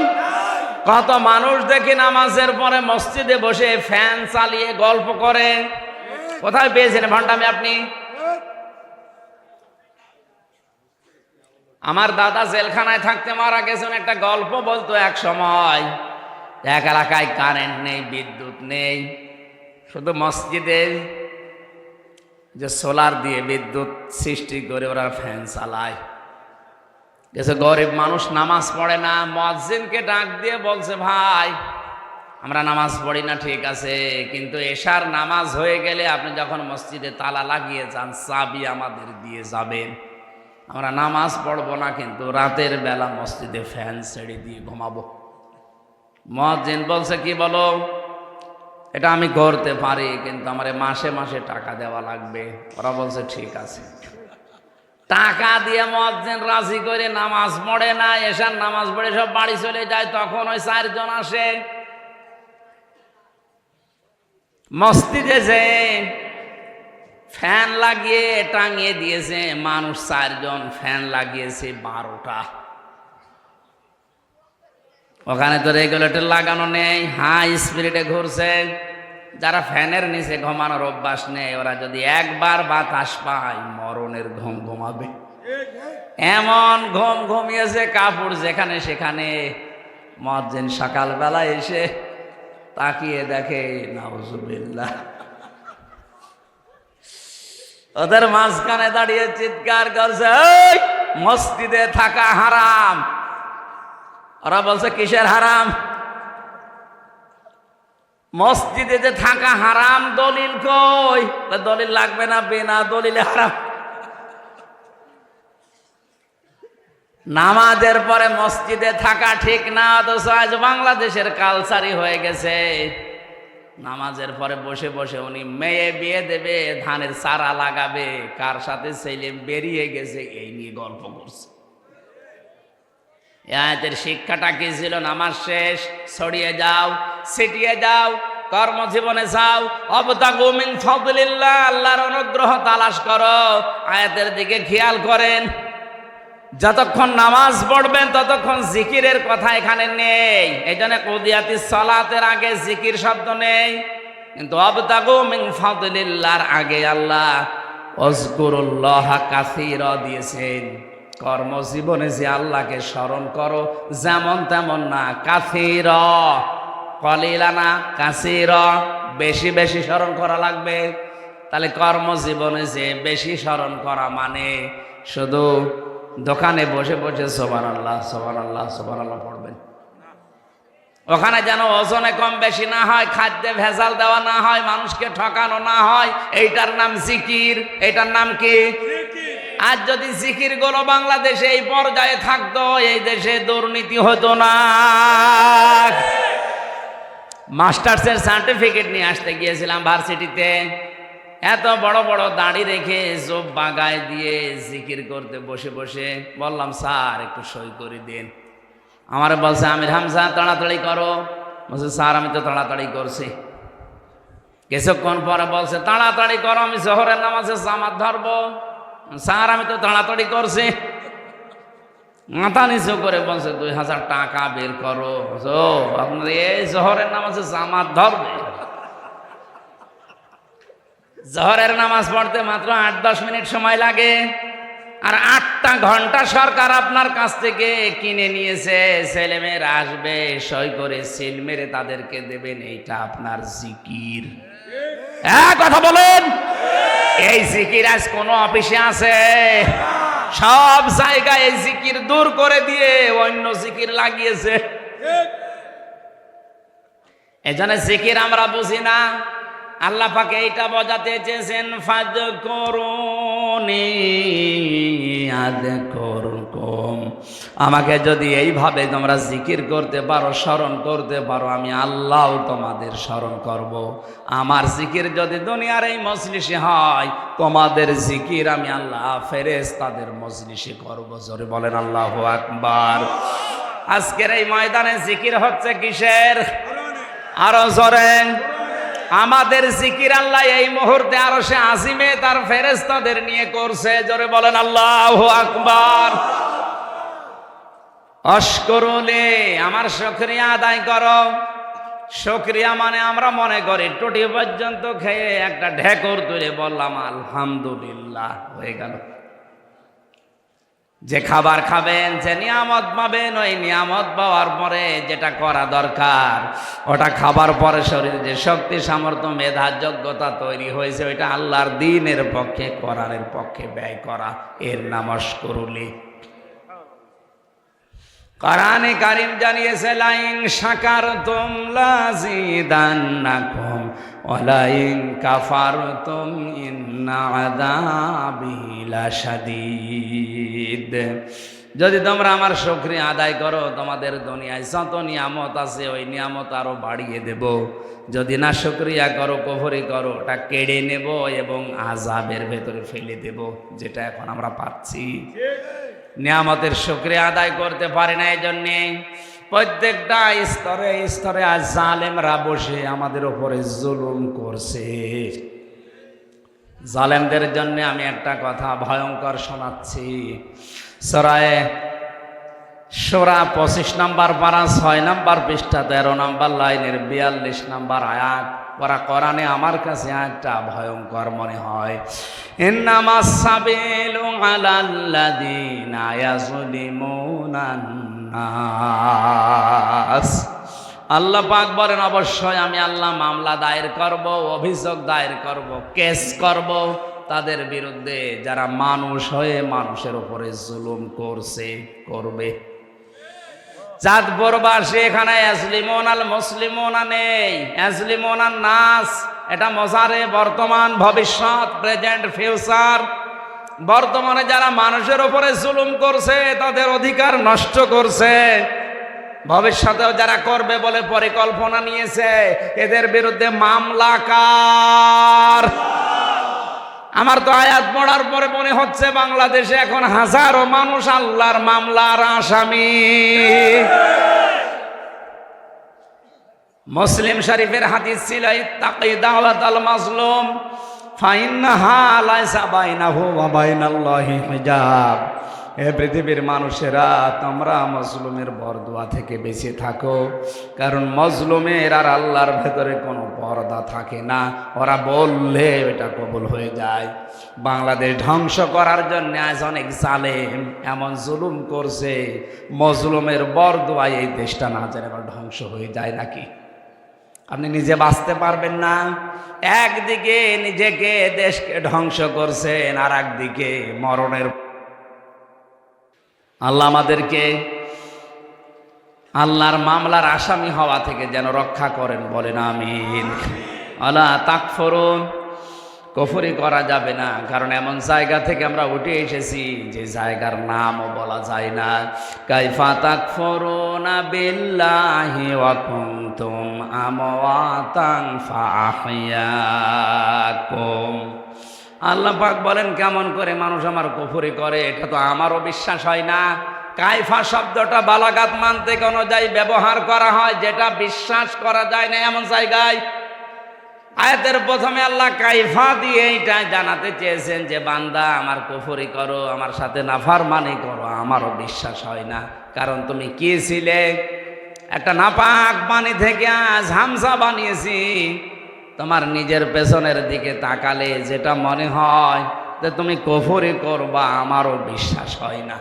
কত মানুষ দেখি নামাজের পরে মসজিদে বসে ফ্যান চালিয়ে গল্প করে। কোথায় পেয়েছেন ভান্ডামি আপনি? আমার দাদা জেলখানায় থাকতে মারা গেছেন, একটা গল্প বলতো এক সময়। এক এলাকায় কারেন্ট নেই, বিদ্যুৎ নেই, শুধু মসজিদে যে সোলার দিয়ে বিদ্যুৎ সৃষ্টি করে ওরা ফ্যান চালায়। গেছে গরিব মানুষ নামাজ পড়ে না, মুয়াজ্জিনকে ডাক দিয়ে বলছে, ভাই আমরা নামাজ পড়ি না ঠিক আছে, কিন্তু এশার নামাজ হয়ে গেলে আপনি যখন মসজিদে তালা লাগিয়ে যান, চাবি আমাদের দিয়ে যাবেন। আমরা নামাজ পড়বো না, কিন্তু রাতের বেলা মসজিদে ফ্যান ছেড়ে দিয়ে ঘুমাবো। মুয়াজ্জিন বলছে, কি বলো? এটা আমি করতে পারি, কিন্তু আমার মাসে মাসে টাকা দেওয়া লাগবে। ওরা বলছে ঠিক আছে। টাকা দিয়ে মুয়াজ্জিন রাজি করে নামাজ পড়ে না, এশার নামাজ পড়ে সব বাড়ি চলে যায়। তখন ওই 4 জন আসে মসজিদে, যে ফ্যান লাগিয়ে টাঙিয়ে দিয়েছে মানুষ 4 জন, ফ্যান লাগিয়েছে 12টা। ওখানে তো রেগুলেটর লাগানো নেই, হাই স্পিডে ঘুরছে। যারা ফ্যানের নিচে ঘুমানোর অভ্যাস নেই, ওরা যদি একবার বাতাস পায় মরণের ঘুম ঘুমাবে। এমন ঘুম ঘুমিয়েছে, কাপড় যেখানে সেখানে। মুয়াজ্জিন সকালবেলা এসে তাকিয়ে দেখে, নাউজুবিল্লাহ, ওদের মাঝখানে দাঁড়িয়ে চিৎকার করছে, এই মসজিদে থাকা হারাম। ওরা বলছে, কিসের হারাম? মসজিদে যে থাকা হারাম, দলিল কই? দলিল লাগবে না, বিনা দলিলে হারাম। নামাজের পরে মসজিদে থাকা ঠিক না, অথচ আজ বাংলাদেশের কালচারই হয়ে গেছে। নামাজের পরে বসে বসে উনি মেয়ে বিয়ে দেবে, ধানের চারা লাগাবে, কার সাথে ছেলে বেরিয়ে গেছে এই নিয়ে গল্প করছে। আয়াতের শিক্ষাটা কি ছিল? নামাজ শেষ, ছড়িয়ে যাও, ছিটিয়ে যাও, কর্মজীবনে যাও, অবতাগু মিন ফাদলিল্লাহ, আল্লাহর অনুগ্রহ তালাশ করো। আয়াতের দিকে খেয়াল করেন, যতক্ষণ নামাজ পড়বেন ততক্ষণ জিকিরের কথা এখানে নেই। এই জন্য কুদিয়াতিস সালাতের আগে জিকির শব্দ নেই, কিন্তু অবতাগু মিন ফাদলিল্লাহর আগে আল্লাহ ওয়াজকুরুল্লাহ কাসীরা দিয়েছেন। কর্মজীবনে যে আল্লাহকে স্মরণ করো, যেমন তেমন না, কাসীরা, কলিলা না, কাসীরা, বেশি বেশি স্মরণ করা লাগবে। তাহলে কর্মজীবনে যে বেশি স্মরণ করা মানে শুধু দোকানে বসে বসে সুবহানাল্লাহ সুবহানাল্লাহ সুবহানাল্লাহ পড়বেন। ওখানে যেন ওজনে কম বেশি না হয়, খাদ্যে ভেজাল দেওয়া না হয়, মানুষকে ঠকানো না হয়। এইটার নাম জিকির। এটার নাম কি? আজ যদি জিকির গুলো বাংলাদেশে এই পর্যায়ে থাকতো, এই দেশে দুর্নীতি হতো না। মাস্টার্সের সার্টিফিকেট নিয়ে আসতে গিয়েছিলাম ভার্সিটিতে, এত বড় বড় দাড়ি রেখে সব বাগায় দিয়ে জিকির করতে বসে বসে বললাম, স্যার একটু সই করে দিন। আমার বলছে, আমির হামজা তাড়াতাড়ি করো। বলছে, স্যার আমি তো তাড়াতাড়ি করছি। কিছুক্ষণ পরে বলছে, তাড়াতাড়ি করো, আমি জোহরের নামাজে জামাত ধরবো। স্যার আমি তো তাড়াতাড়ি করছি। মাথা নিচু করে বলছে, 2000 টাকা বের করো। ও আপনার এই জোহরের নামাজে জামাত ধরবে? জোহরের নামাজ পড়তে মাত্র 8-10 মিনিট সময় লাগে, আর 8টা ঘন্টা সরকার আপনার কাছ থেকে কিনে নিয়েছে। ছেলেমেয়েরা আসবে, সই করে সিল মেরে তাদেরকে দেবেন। এইটা আপনার জিকির? কথা বলেন। এই জিকির আজ কোন অফিসে আছে? সব জায়গায় এই জিকির দূর করে দিয়ে অন্য জিকির লাগিয়েছে। এজন্য জিকির আমরা বুঝি না। আল্লাহ পাক এইটা বোঝাতে চেয়েছেন, ফাযকুরুনি আযকুরকুম। আমাকে যদি এইভাবে তোমরা জিকির করতে পারো, স্মরণ করতে পারো, আমি আল্লাহও তোমাদের স্মরণ করব। আমার জিকির যদি দুনিয়ার এই মজলিসে হয়, তোমাদের জিকির আমি আল্লাহ ফেরেশতাদের মজলিসে করব। জোরে বলেন আল্লাহু আকবার। আজকের এই ময়দানে জিকির হচ্ছে কিসের? আরো জোরে। আমাদের জিকির আল্লাহ এই মুহূর্তে আরশে আজিমে তার ফেরেশতাদের নিয়ে করছে। জোরে বলেন আল্লাহু আকবার। আশকুরুলি, আমার শুকরিয়া আদায় করো। শুকরিয়া মানে আমরা মনে করি টুটি পর্যন্ত খেয়ে একটা ঢেকুর তুলে বললাম আলহামদুলিল্লাহ, হয়ে গেল। যে খাবার খাবেন, যে নিয়ামত পাবেন, ওই নিয়ামত পাওয়ার পরে যেটা করা দরকার, ওটা খাবার পরে শরীরে যে শক্তি, সামর্থ্য, মেধা, যোগ্যতা তৈরি হয়েছে, ওইটা আল্লাহর দ্বীনের পক্ষে, কোরআনের পক্ষে ব্যয় করা, এর নাম আশকুরুলি। কোরআনে কারীম জানিয়েছে, লাইন শাকারতুম লাযিদান্নাকুম ওয়া লাইন কাফারতুম ইন্না আযাবি লাশাদীদ। যদি তোমরা আমার শুকরিয়া আদায় করো তোমাদের দুনিয়ায় যত নিয়ামত আছে ওই নিয়ামত আরো বাড়িয়ে দেব, যদি না শুকরিয়া করো কুফরি করো ওটা কেড়ে নেব এবং আযাবের ভেতরে ফেলে দেব, যেটা এখন আমরা পাচ্ছি। নিয়ামতের শুকরিয়া আদায় করতে পারি না, এই জন্যে প্রত্যেকটা স্তরে স্তরে আজ জালেমরা বসে আমাদের উপরে জুলুম করছে। জালেমদের জন্য আমি একটা কথা ভয়ঙ্কর শোনাচ্ছি। সূরা শূরা 25 নম্বর পারা 6 নম্বর পৃষ্ঠা 13 নম্বর লাইনের 42 নম্বর আয়াত। ওরা কোরআনে আমার কাছে একটা ভয়ঙ্কর মনে হয়। ইন্নামাস সাবিলু আলাল্লাযিনা ইয়াযলিমুনান নাস। আল্লাহ পাক বলেন অবশ্যই আমি আল্লাহ মামলা দায়ের করব, অভিযোগ দায়ের করব, কেস করব তাদের বিরুদ্ধে যারা মানুষ হয়ে মানুষের উপরে জুলুম করছে, করবে। চাঁদপুরবাসী এখানে ইয়াজলিমুনাল মুসলিমুনা নেই, ইয়াজলিমুনান নাস। এটা মজারে বর্তমান, ভবিষ্যৎ, প্রেজেন্ট, ফিউচার। বর্তমানে যারা মানুষের উপরে জুলুম করছে তাদের অধিকার নষ্ট করছে, ভবিষ্যতেও যারা করবে বলে পরিকল্পনা নিয়েছে এদের বিরুদ্ধে মামলা কার? আমার তো আয়াত পড়ার পরে মনে হচ্ছে বাংলাদেশে এখন হাজারো মানুষ আল্লাহর মামলার আসামি। মুসলিম শরীফের হাদিস ছিল ইত্তাকি দাওয়াতাল মাজলুম ফাইন্নাহা লাইসা বাইনাহু ওয়া বাইনাল্লাহি হিজাব। এ পৃথিবীর মানুষেরা তোমরা মজলুমের বরদোয়া থেকে বেঁচে থাকো, কারণ মজলুমের আর আল্লাহর ভেতরে কোনো পর্দা থাকে না, ওরা বললে এটা কবুল হয়ে যায়। বাংলাদেশ ধ্বংস করার জন্য আজ অনেক জালেম এমন জুলুম করছে, মজলুমের বরদোয়ায় এই দেশটা না জানে আবার ধ্বংস হয়ে যায় নাকি? আপনি নিজে বাঁচতে পারবেন না। একদিকে নিজেকে দেশকে ধ্বংস করছেন, আর একদিকে মরণের। আল্লাহ আমাদেরকে আল্লাহর মামলার আসামি হওয়া থেকে যেন রক্ষা করেন, বলেন আমিন। আলা তাকফুরুন, কুফরি করা যাবে না, কারণ এমন জায়গা থেকে আমরা উঠে এসেছি যে জায়গার নামও বলা যায় না। কাইফা তাকফুরুনা বিল্লাহি ওয়া কুনতুম আমওয়াতান ফাআহইয়াকুম। আল্লাহ পাক বলেন কেমন করে মানুষ আমার কুফরি করে, এটা তো আমারও বিশ্বাস হয় না। কাইফা শব্দটা বালাগাত মানতিক অনুযায়ী ব্যবহার করা হয়, যেটা বিশ্বাস করা যায় না এমন জায়গায়। আয়াতের প্রথমে আল্লাহ কাইফা দিয়ে এইটা জানাতে চেয়েছেন যে বান্দা আমার কুফরি করো, আমার সাথে নাফরমানি করো, আমারও বিশ্বাস হয় না। কারণ তুমি কি ছিলে? একটা নাপাক পানি থেকে আজ হামজা বানিয়েছি। তোমার নিজের পেছনের দিকে তাকালে যেটা মনে হয় যে তুমি কুফরি করবা, আমারও বিশ্বাস হয় না।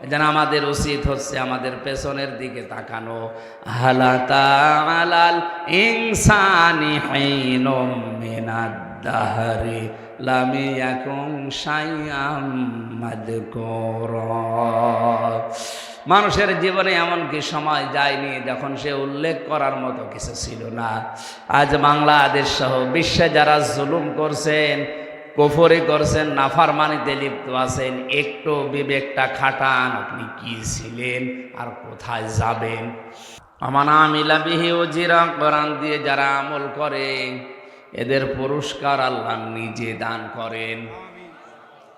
এজন্য আমাদের উচিত হচ্ছে আমাদের পেছনের দিকে তাকানো। হালাতা আলাল ইনসানি হিনুম মিনাদ দাহরি লাম ইয়াকুন শাইআম মাযকুরা। মানুষের জীবনে এমন কি সময় যায়নি যখন সে উল্লেখ করার মতো কিছু ছিল না। আজ বাংলাদেশ সহ বিশ্বে যারা জুলুম করছেন, কুফরি করছেন, নাফরমানিতে লিপ্ত আছেন, একটু বিবেকটা খাটান, আপনি কি ছিলেন আর কোথায় যাবেন। আমান আমিলা বিহি উজিরা, কোরআন দিয়ে যারা আমল করে এদের পুরস্কার আল্লাহ নিজে দান করেন।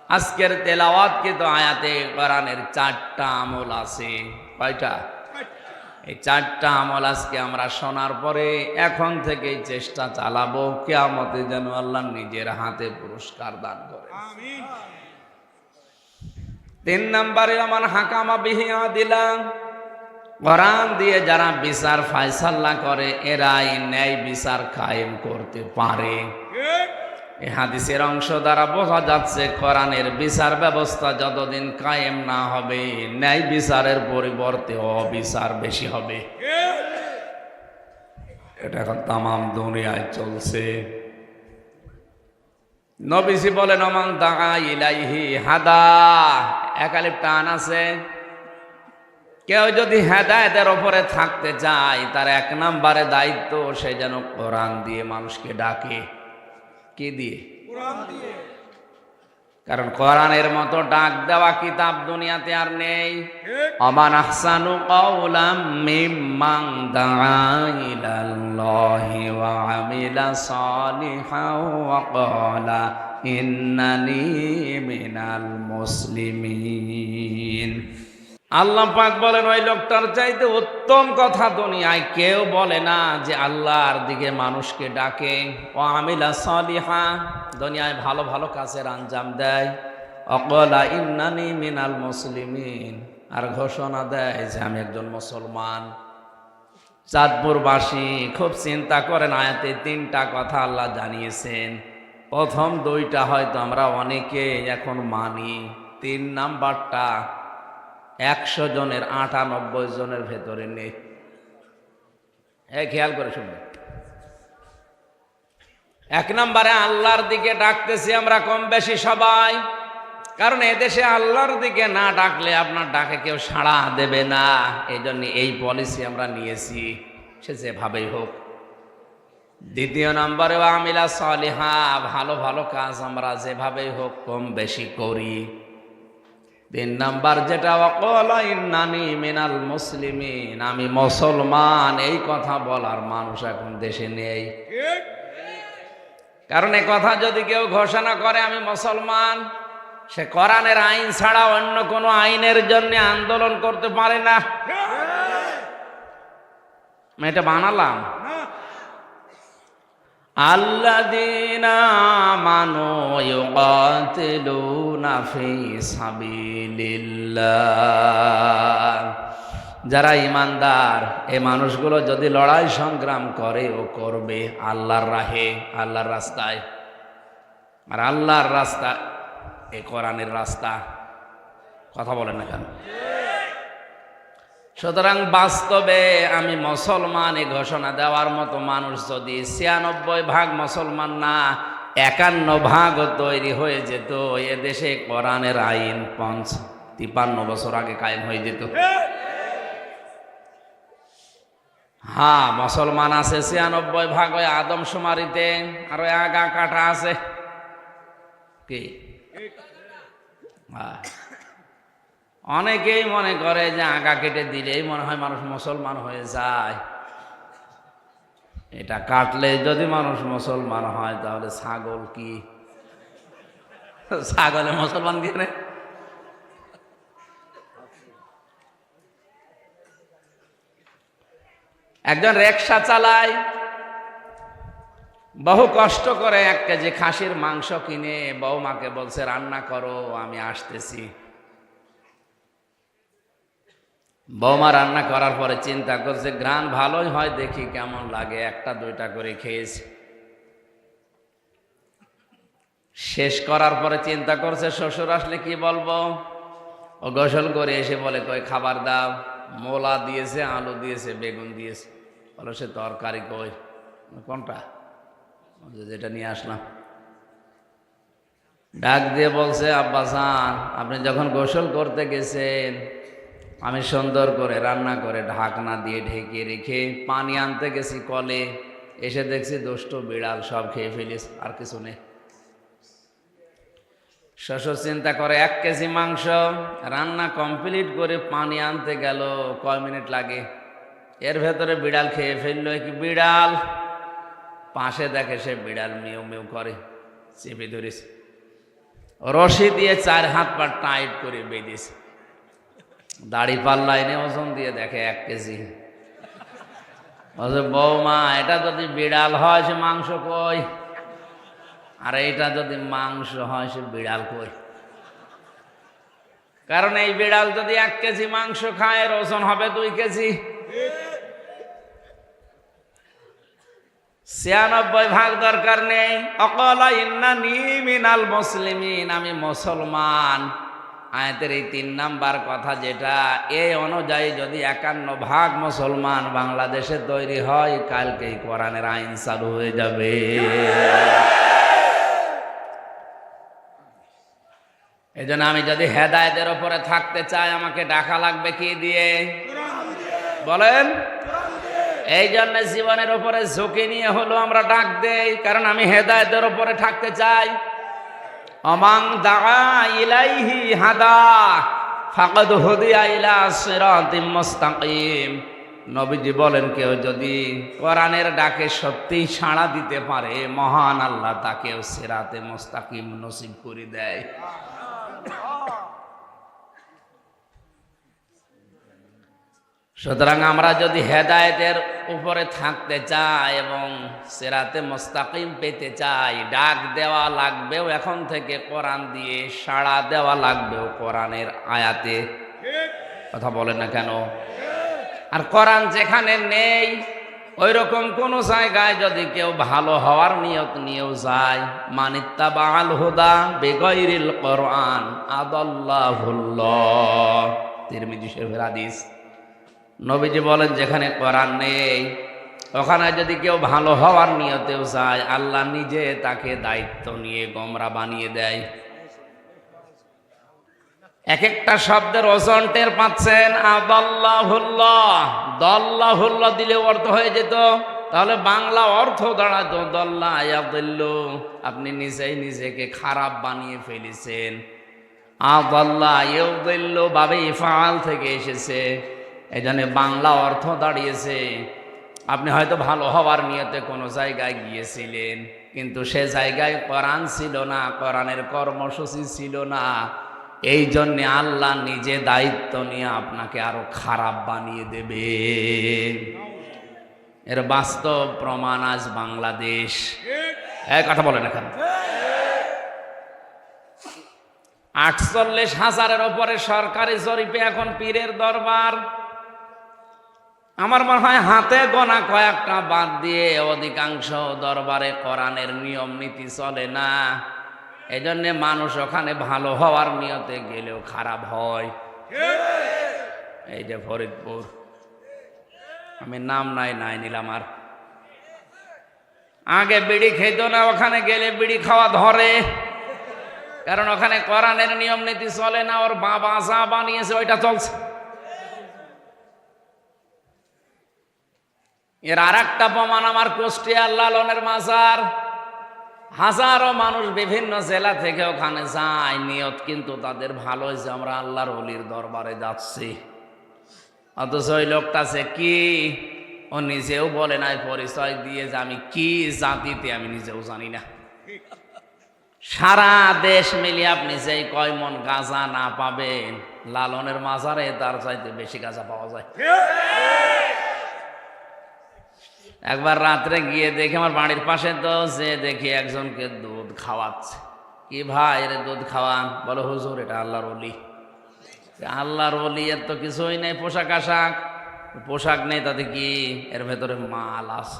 আজকের তেলাওয়াতকৃত আয়াতে কোরআনের 4টা আমল আছে। কয়টা? এই 4টা আমল আজকে আমরা শোনার পরে এখন থেকেই চেষ্টা চালাবো কিয়ামতে যেন আল্লাহ নিজের হাতে পুরস্কার দান করে। আমিন। 3 নম্বরে আমান হাকামা বিহি আদিলা, কোরআন দিয়ে যারা বিচার ফায়সালা করে এরাই ন্যায় বিচার কায়েম করতে পারে। এই হাদিসের অংশ দ্বারা বোঝা যাচ্ছে কোরআনের বিচার ব্যবস্থা যতদিন কায়েম না হবে, ন্যায় বিচারের পরিবর্তে অবিচার বেশি হবে। এটা এখন তামাম দুনিয়ায় চলছে। নবীজি বলেন ওমান দাআ ইলাইহি হাদা, একালিপ টান আছে। কেউ যদি হেদায়েতের ওপরে থাকতে চায় তার 1 নম্বরে দায়িত্ব সে যেন কোরআন দিয়ে মানুষকে ডাকে। কি দিয়ে? কোরআন দিয়ে। কারণ কোরআনের মতো ডাক দেওয়া কিতাব দুনিয়াতে আর নেই। আমান আহসানু কাওলাম মিম্মান দাআ ইলাল্লাহি ওয়া আমিলা সালিহান ওয়া ক্বালা ইন্নানি মিনাল মুসলিমিন। আল্লাহ পাক বলেন ওই লোকটার চাইতে উত্তম কথা দুনিয়ায় কেউ বলে না যে আল্লাহর দিকে মানুষকে ডাকে। ও আমিলা সালিহা, দুনিয়ায় ভালো ভালো কাজের আঞ্জাম দেয়। অকলা ইন্নানি মিনাল মুসলিমিন, আর ঘোষণা দেয় যে আমি একজন মুসলমান। চাঁদপুরবাসী খুব চিন্তা করেন, আয়াতে 3টা কথা আল্লাহ জানিয়েছেন। প্রথম 2টা হয়তো আমরা অনেকে এখন মানি, 3 নাম্বারটা 100 জনের 98 জনের ভেতরে নেই। খেয়াল করে শুনবেন। 1 নম্বরে আল্লাহর দিকে ডাকতেছি আমরা কম বেশি সবাই, কারণ এদেশে আল্লাহর দিকে না ডাকলে আপনার ডাকে কেউ সাড়া দেবে না। এই জন্য এই পলিসি আমরা নিয়েছি, সে যেভাবেই হোক। 2 নম্বরে আমিলা সালিহা, ভালো ভালো কাজ আমরা যেভাবেই হোক কম বেশি করি। 3 নাম্বার যেটা ওয়াকালা ইন্নানি মিনাল মুসলিমিন, আমি মুসলমান, এই কথা বলার মানুষ এখন দেশে নেই। কারণ এই কথা যদি কেউ ঘোষণা করে আমি মুসলমান, সে কোরআনের আইন ছাড়া অন্য কোনো আইনের জন্য আন্দোলন করতে পারে না। আমি এটা বানালাম। আল্লাযীনা আমানু ইউকাতিলুনা ফি সাবিলিল্লাহ, যারা ঈমানদার এই মানুষগুলো যদি লড়াই সংগ্রাম করে ও করবে আল্লাহর রাহে, আল্লাহর রাস্তায়। আর আল্লাহর রাস্তা এই কোরআনের রাস্তা। কথা বলেন না কেন? সুতরাং বাস্তবে আমি মুসলমান এই ঘোষণা দেওয়ার মতো মানুষ যদি 96% মুসলমান না 51% তৈরি হয়ে যেত, এদেশে কোরআনের আইন 53 বছর আগে কায়েম হয়ে যেত। হ্যাঁ, মুসলমান আছে 96% ওই আদমশুমারিতে, আর ওই আগা কাটা আছে কি। অনেকেই মনে করে যে আগা কেটে দিলেই মনে হয় মানুষ মুসলমান হয়ে যায়। এটা কাটলে যদি মানুষ মুসলমান হয় তাহলে ছাগল কি, ছাগলে মুসলমান দিয়ে নেয়? একজন রিকশা চালায়, বহু কষ্ট করে 1 কেজি খাসির মাংস কিনে বৌমাকে বলছে রান্না করো, আমি আসতেছি। বৌমা রান্না করার পরে চিন্তা করছে ঘ্রাণ ভালোই হয়, দেখি কেমন লাগে, 1টা 2টা করে খেয়েছে। শেষ করার পরে চিন্তা করছে শ্বশুর আসলে কি বলবো। ও গোসল করে এসে বলে কই খাবার দাও। মোলা দিয়েছে, আলু দিয়েছে, বেগুন দিয়েছে। বলো সে তরকারি কই? কোনটা? যেটা নিয়ে আসলাম। ডাক দিয়ে বলছে আব্বাসান, আপনি যখন গোসল করতে গেছেন আমি সুন্দর করে রান্না করে ঢাকনা দিয়ে ঢেকে রেখে পানি আনতে গেছি কলে, এসে দেখছি দুষ্ট বিড়াল সব খেয়ে ফেলিস, আর কিছু নেই। শ্বশুর চিন্তা করে 1 কেজি মাংস রান্না কমপ্লিট করে পানি আনতে গেল, কয় মিনিট লাগে, এর ভেতরে বিড়াল খেয়ে ফেললো। কি বিড়াল? পাশে দেখে সে বিড়াল মিউ মিউ করে, চেপে ধরেছে, রশি দিয়ে 4 হাত পা টাইট করে বেঁধেছে। দাড়ি পাল্লা এনে ওজন দিয়ে দেখে 1 কেজি। বলছে বৌমা, এটা যদি বিড়াল হয় সে মাংস কই? আর এইটা যদি মাংস হয় সে বিড়াল কই? কারণ এই বিড়াল যদি 1 কেজি মাংস খায় এর ওজন হবে 2 কেজি। 96% দরকার নেই। অকালা ইন্নানি মিনাল মুসলিমিন, আমি মুসলমান। আয়াতের এই 3 নাম্বার কথা যেটা, এই অনুযায়ী যদি 51% মুসলমান বাংলাদেশে তৈরি হয়, কালকেই কোরআনের আইন চালু হয়ে যাবে। এই জন্য আমি যদি হেদায়েতের উপরে থাকতে চাই আমাকে ডাকা লাগবে কি দিয়ে? বলেন। এই জন্য জীবনের উপরে ঝুঁকি নিয়ে হলো আমরা ডাক দেই, কারণ আমি হেদায়েতের উপরে থাকতে চাই। অমাং দাআ ইলাইহি হাদা ফাকাদ হুদিয়া ইলা সিরাতিম মুস্তাকিম। নবীজি বলেন, কেউ যদি কোরআনের ডাকে সত্যি সাড়া দিতে পারে, মহান আল্লাহ তাকেও সিরাতে মুস্তাকিম নসিব করে দেয়। সুতরাং আমরা যদি হেদায়েতের উপরে থাকতে চাই এবং সিরাতে মুস্তাকিম পেতে চাই, ডাক দেওয়া লাগবেও এখন থেকে কোরআন দিয়ে, সাড়া দেওয়া লাগবেও কোরআনের আয়াতে। কথা বলেন না কেন? আর কোরআন যেখানে নেই ওই রকম কোন জায়গায় যদি কেউ ভালো হওয়ার নিয়ত নিয়েও যায়, মানিত্তাবাল হুদা বিগাইরিল কোরআন আদাল্লাহুল্লাহ। তিরমিজি শরীফের হাদিস। নবীজি বলেন, যেখানে কোরআন নেই ওখানে যদি কেউ ভালো হওয়ার নিয়তেও যায়, আল্লাহ নিজে তাকে দায়িত্ব নিয়ে গোমরা বানিয়ে দেয়। এক একটা শব্দের ওজন টের পাচ্ছেন? আদাল্লাহুল্লাহ, দল্লাহুল্লাহ দিলে অর্থ হয়ে যেত, তাহলে বাংলা অর্থ দাঁড়াতো দল্লা ইয়াদিল্লু, আপনি নিজেই নিজেকে খারাপ বানিয়ে ফেলেছেন। আদাল্লাহ ইয়াদিল্লু বাবে ইফআল থেকে এসেছে, এই জন্য বাংলা অর্থ দাঁড়িয়েছে আপনি হয়তো ভালো হওয়ার নিয়তে কোনো জায়গায় গিয়েছিলেন, কিন্তু সে জায়গায় কোরআন ছিল না, কোরআনের কর্মসূচি ছিল না, এই জন্যে আল্লাহ নিজে দায়িত্ব নিয়ে আপনাকে আরো খারাপ বানিয়ে দেবে। এর বাস্তব প্রমাণ আজ বাংলাদেশ। এই কথা বলেন এখন। 48,000-এর উপরে সরকারি জরিপে এখন পীরের দরবার। আমার মনে হয় হাতে গোনা কয়েকটা বাদ দিয়ে অধিকাংশ দরবারে কোরআনের নিয়ম নীতি চলে না, এজন্য মানুষ ওখানে ভালো হওয়ার নিয়তে গেলেও খারাপ হয়। এই যে ফরিদপুর, আমি নাম নাই নিলাম, আর আগে বিড়ি খেত না, ওখানে গেলে বিড়ি খাওয়া ধরে, কারণ ওখানে কোরআনের নিয়ম নীতি চলে না, ওর বাবা যা বানিয়েছে ওইটা চলছে। এর আর একটা প্রমাণ আমার কুষ্টিয়ার লালনের মাজার। হাজারো মানুষ বিভিন্ন জেলা থেকে ওখানে যায়, নিয়ত কিন্তু তাদের ভালো হয়েছে, আমরা আল্লাহর ওলির দরবারে যাচ্ছি। অথচ ওই লোকটা সে কি, ও নিজেও বলে নাই, পরিচয় দিয়ে যে আমি কি জাতিতে আমি নিজেও জানি না। সারা দেশ মিলিয়ে আপনি যেই কয় মন গাঁজা না পাবেন, লালনের মাজারে তার চাইতে বেশি গাঁজা পাওয়া যায়। একবার রাত্রে গিয়ে দেখি আমার বাড়ির পাশে, তো যে দেখি একজনকে দুধ খাওয়াচ্ছে। কি ভাই, এর দুধ খাওয়ান? বলো হুজুর এটা আল্লাহর ওলি। আল্লাহর ওলি এর তো কিছুই নেই, পোশাক আশাক, পোশাক নেই, তাতে কি এর ভেতরে মাল আছে।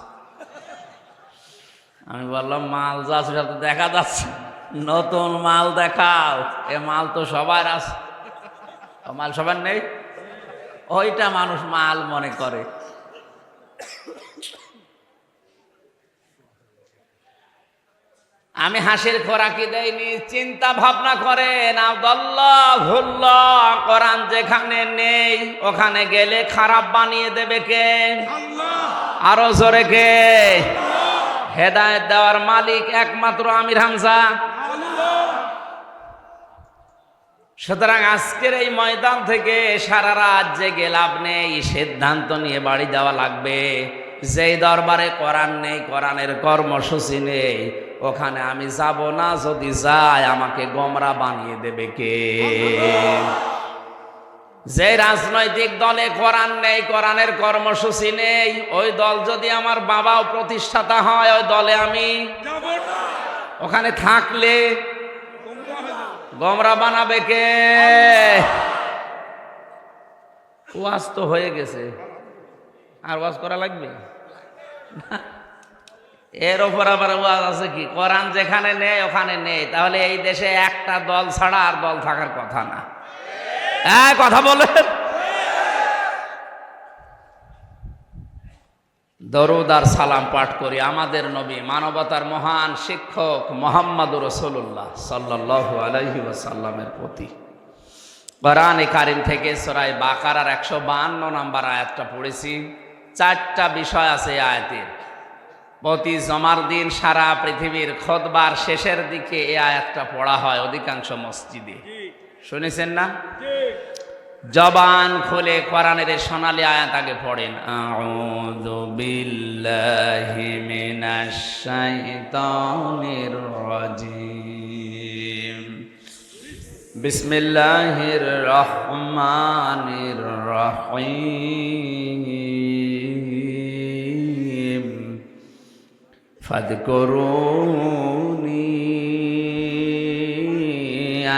আমি বললাম মাল যা আছে সব তো দেখা যাচ্ছে, নতুন মাল দেখাও। এ মাল তো সবার আছে, মাল সবার নেই, ওইটা মানুষ মাল মনে করে। আমি হাসির খোরাকি দেয়নি, চিন্তা ভাবনা করেন। আল্লাহুল্লাহ, কোরআন যেখানে নেই ওখানে গেলে খারাপ বানিয়ে দেবে কে? আল্লাহ। আরো জোরে কে? হেদায়েত দেওয়ার মালিক একমাত্র আমির হামজা। সুতরাং আজকের এই ময়দান থেকে সারা রাত জেগে লাভ নেই, সিদ্ধান্ত নিয়ে বাড়ি যাওয়া লাগবে। যেই দরবারে কোরআন নেই, কোরআনের কর্মসূচি নেই, ওখানে আমি যাব না। যদি যাই আমাকে গোমরা বানিয়ে দেবে কে? যে রাজনৈতিক দলে কোরআন নেই, কোরআনের কর্মসূচি নেই, ওই দল যদি আমার বাবাও প্রতিষ্ঠাতা হয়, ওই দলে আমি যাব না। ওখানে থাকলে গোমরা বানাবে কে? ওয়াজ তো হয়ে গেছে, আর ওয়াজ করা লাগবে? এর ওপর আবার ওয়াজ আছে কি? কোরআন যেখানে নেই ওখানে নেই, তাহলে এই দেশে একটা দল ছাড়া আর দল থাকার কথা না। হ্যাঁ, কথা বলেন। দরুদ আর সালাম পাঠ করি আমাদের নবী, মানবতার মহান শিক্ষক মুহাম্মদুর রাসূলুল্লাহ সাল্লাল্লাহু আলাইহি ওয়াসাল্লামের প্রতি। কোরআনে কারীম থেকে সূরা বাকারার 152 নম্বর আয়াতটা পড়েছি। 4টা বিষয় আছে এই আয়াতের। প্রতি জমার দিন সারা পৃথিবীর খুতবার শেষের দিকে এই আয়াতটা পড়া হয় অধিকাংশ মসজিদে। শুনেছেন না? জবান খুলে কোরআনের সোনালী আয়াত আগে পড়েন, আউযু বিল্লাহি মিনাশ শাইতানির রাজিম, বিসমিল্লাহির রহমানির রহিম, ফাযকুরুনি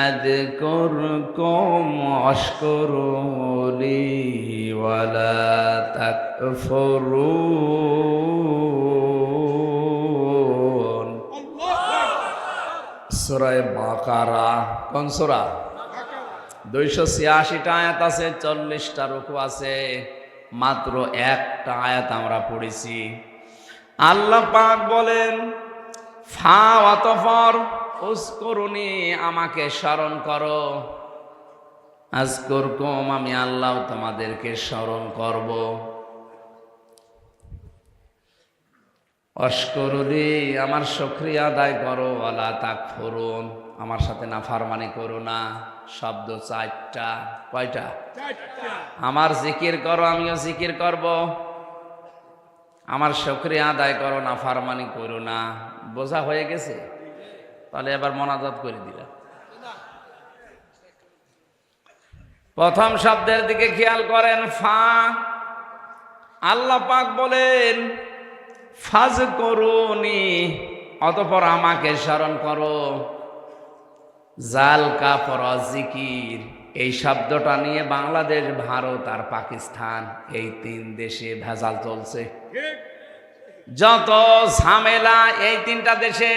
আযকুরকুম ওয়াশকুরুলি ওয়ালা তাকফুরুন। সূরা বাকারা। কোন সূরা? 286টা আয়াত আছে, 40টা রুকু আছে, মাত্র একটা আয়াত আমরা পড়েছি। আল্লাহ পাক বলেন, ফা ওয়াতফর উযকুরুনি, আমাকে স্মরণ করো, আযকুরকুম, আমি আল্লাহ তোমাদেরকে স্মরণ করব, ওয়াশকুরুলি, আমার শুকরিয়া আদায় করো, ওয়ালা তাকফুরুন, আমার সাথে নাফরমানি করো না। শব্দ 4টা। কয়টা? 4টা। আমার জিকির করো, আমিও জিকির করব, আমার শুকরিয়া আদায় করো, নাফরমানি করো না। বোঝা হয়ে গেছে? তাহলে এবার মোনাজাত করে দিলাম। প্রথম শব্দের দিকে খেয়াল করেন, ফা। আল্লাহ পাক বলেন ফাযকুরুনি, অতঃপর আমাকে স্মরণ করো। জাল কাফর জিকির, এই শব্দটা নিয়ে বাংলাদেশ, ভারত আর পাকিস্তান, এই 3 দেশে ভেজাল চলছে। যত ঝামেলা এই 3টা দেশে,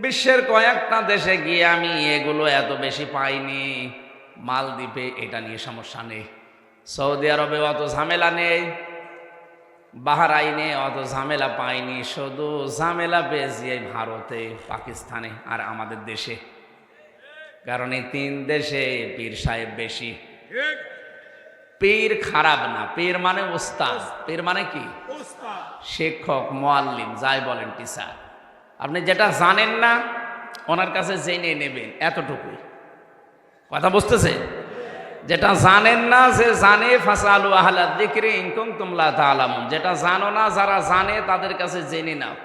বিশ্বের কয়েকটা দেশে গিয়ে আমি এগুলো এত বেশি পাইনি। মালদ্বীপে এটা নিয়ে সমস্যা নেই, সৌদি আরবে অত ঝামেলা নেই, বাহরাইনে অত ঝামেলা পাইনি, শুধু ঝামেলা পেয়েছি এই ভারতে, পাকিস্তানে আর আমাদের দেশে। কারণ এই 3 দেশে পীর সাহেব বেশি। পীর খারাপ না, পীর মানে উস্তাদ। পীর মানে কি? শিক্ষক, মুআল্লিম, যাই বলেন, টিচার। আপনি যেটা জানেন না ওনার কাছে জেনে নেবেন, এতটুকুই। কথা বুঝতেছে? যেটা জানেন না, যে জানে, ফাসালু আহলা যিকরি ইন কুনতুম লা তা'লামুন, যেটা জানো না, যারা জানে তাদের কাছে জেনে নাও।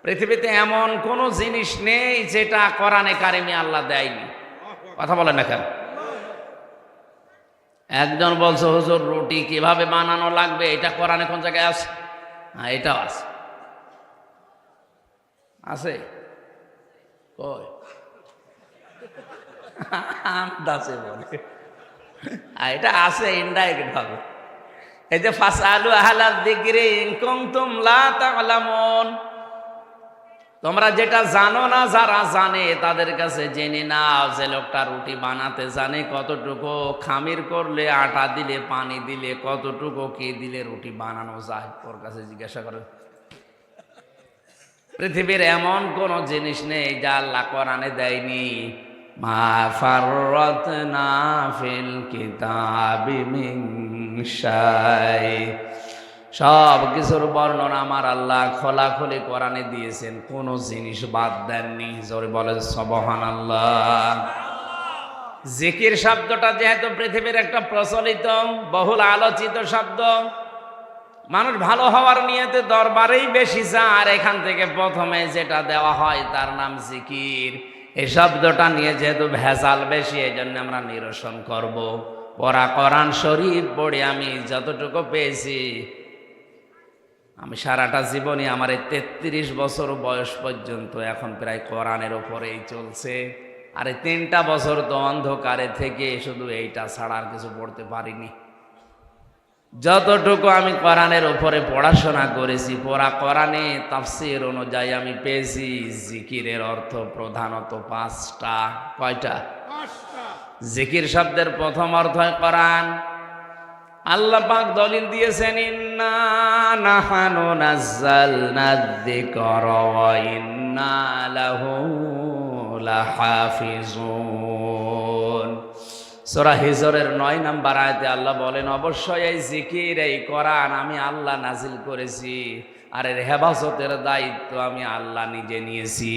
পৃথিবীতে এমন কোনো জিনিস নেই যেটা কোরআনে কারিমে আল্লাহ দেয়নি। কথা বলেন না কেন? একজন বলছে, হুজুর রুটি কিভাবে বানানো লাগবে, এটা কোরআনে কোন জায়গায় আছে? হ্যাঁ, এটাও আছে। আছে কই? আমদাসে বলে এটা আছে ইনডাইরেক্ট ভাবে। এই যে ফাসআলু আহলা যিকরি ইন কুনতুম লা তা'লামুন, তোমরা যেটা জানো না, যারা জানে তাদের কাছে জেনে নাও। যে লোকটা রুটি বানাতে জানে, কতটুকু খামির করলে, আটা দিলে, পানি দিলে, কতটুকু কি দিলে রুটি বানানো যায়, ওর কাছে জিজ্ঞাসা করো। পৃথিবীর এমন কোন জিনিস নেই যা আল্লাহ কোরআনে দেয়নি। মা ফাররাতনা ফিল কিতাবি মিন শাই, সব কিছুর বর্ণনা আমার আল্লাহ খোলাখুলি কোরআনে দিয়েছেন, কোন জিনিস বাদ দেননি। জোরে বলেন সুবহানাল্লাহ। জিকির শব্দটা যেহেতু পৃথিবীর একটা প্রচলিত, বহুল আলোচিত শব্দ, মানুষ ভালো হওয়ার নিয়তে দরবারেই বেশি যায়, আর এখান থেকে প্রথমে যেটা দেওয়া হয় তার নাম জিকির। এই শব্দটা নিয়ে যেহেতু ভেজাল বেশি, এই জন্য আমরা নিরসন করব। পড়া কোরআন শরীফ পড়ে আমি যতটুকু পেয়েছি, আমি সারাটা জীবনে, আমার 33 বছর বয়স পর্যন্ত এখন প্রায় কোরআনের ওপরেই চলছে। আর 3টা বছর তো অন্ধকারে থেকে শুধু এইটা ছাড়া আর কিছু পড়তে পারিনি। যতটুকু আমি কোরআনের উপরে পড়াশোনা করেছি, পড়া কোরআনে তাফসীর অনুযায়ী আমি পেয়েছি জিকিরের অর্থ প্রধানত 5টা। কয়টা? 5টা। জিকির শব্দের প্রথম অর্থ হয় কোরআন। আল্লাহ পাক দলিল দিয়েছেন, ইন্না নাহানু নাযালনা যিকরা ওয়া ইন্না লাহু লাহাফিজুন। সূরা হিজরের 9 নম্বর আয়াতে আল্লাহ বলেন, অবশ্যই এই জিকির, এই কোরআন আমি আল্লাহ নাজিল করেছি, আর এর হেফাজতের দায়িত্ব আমি আল্লাহ নিজে নিয়েছি।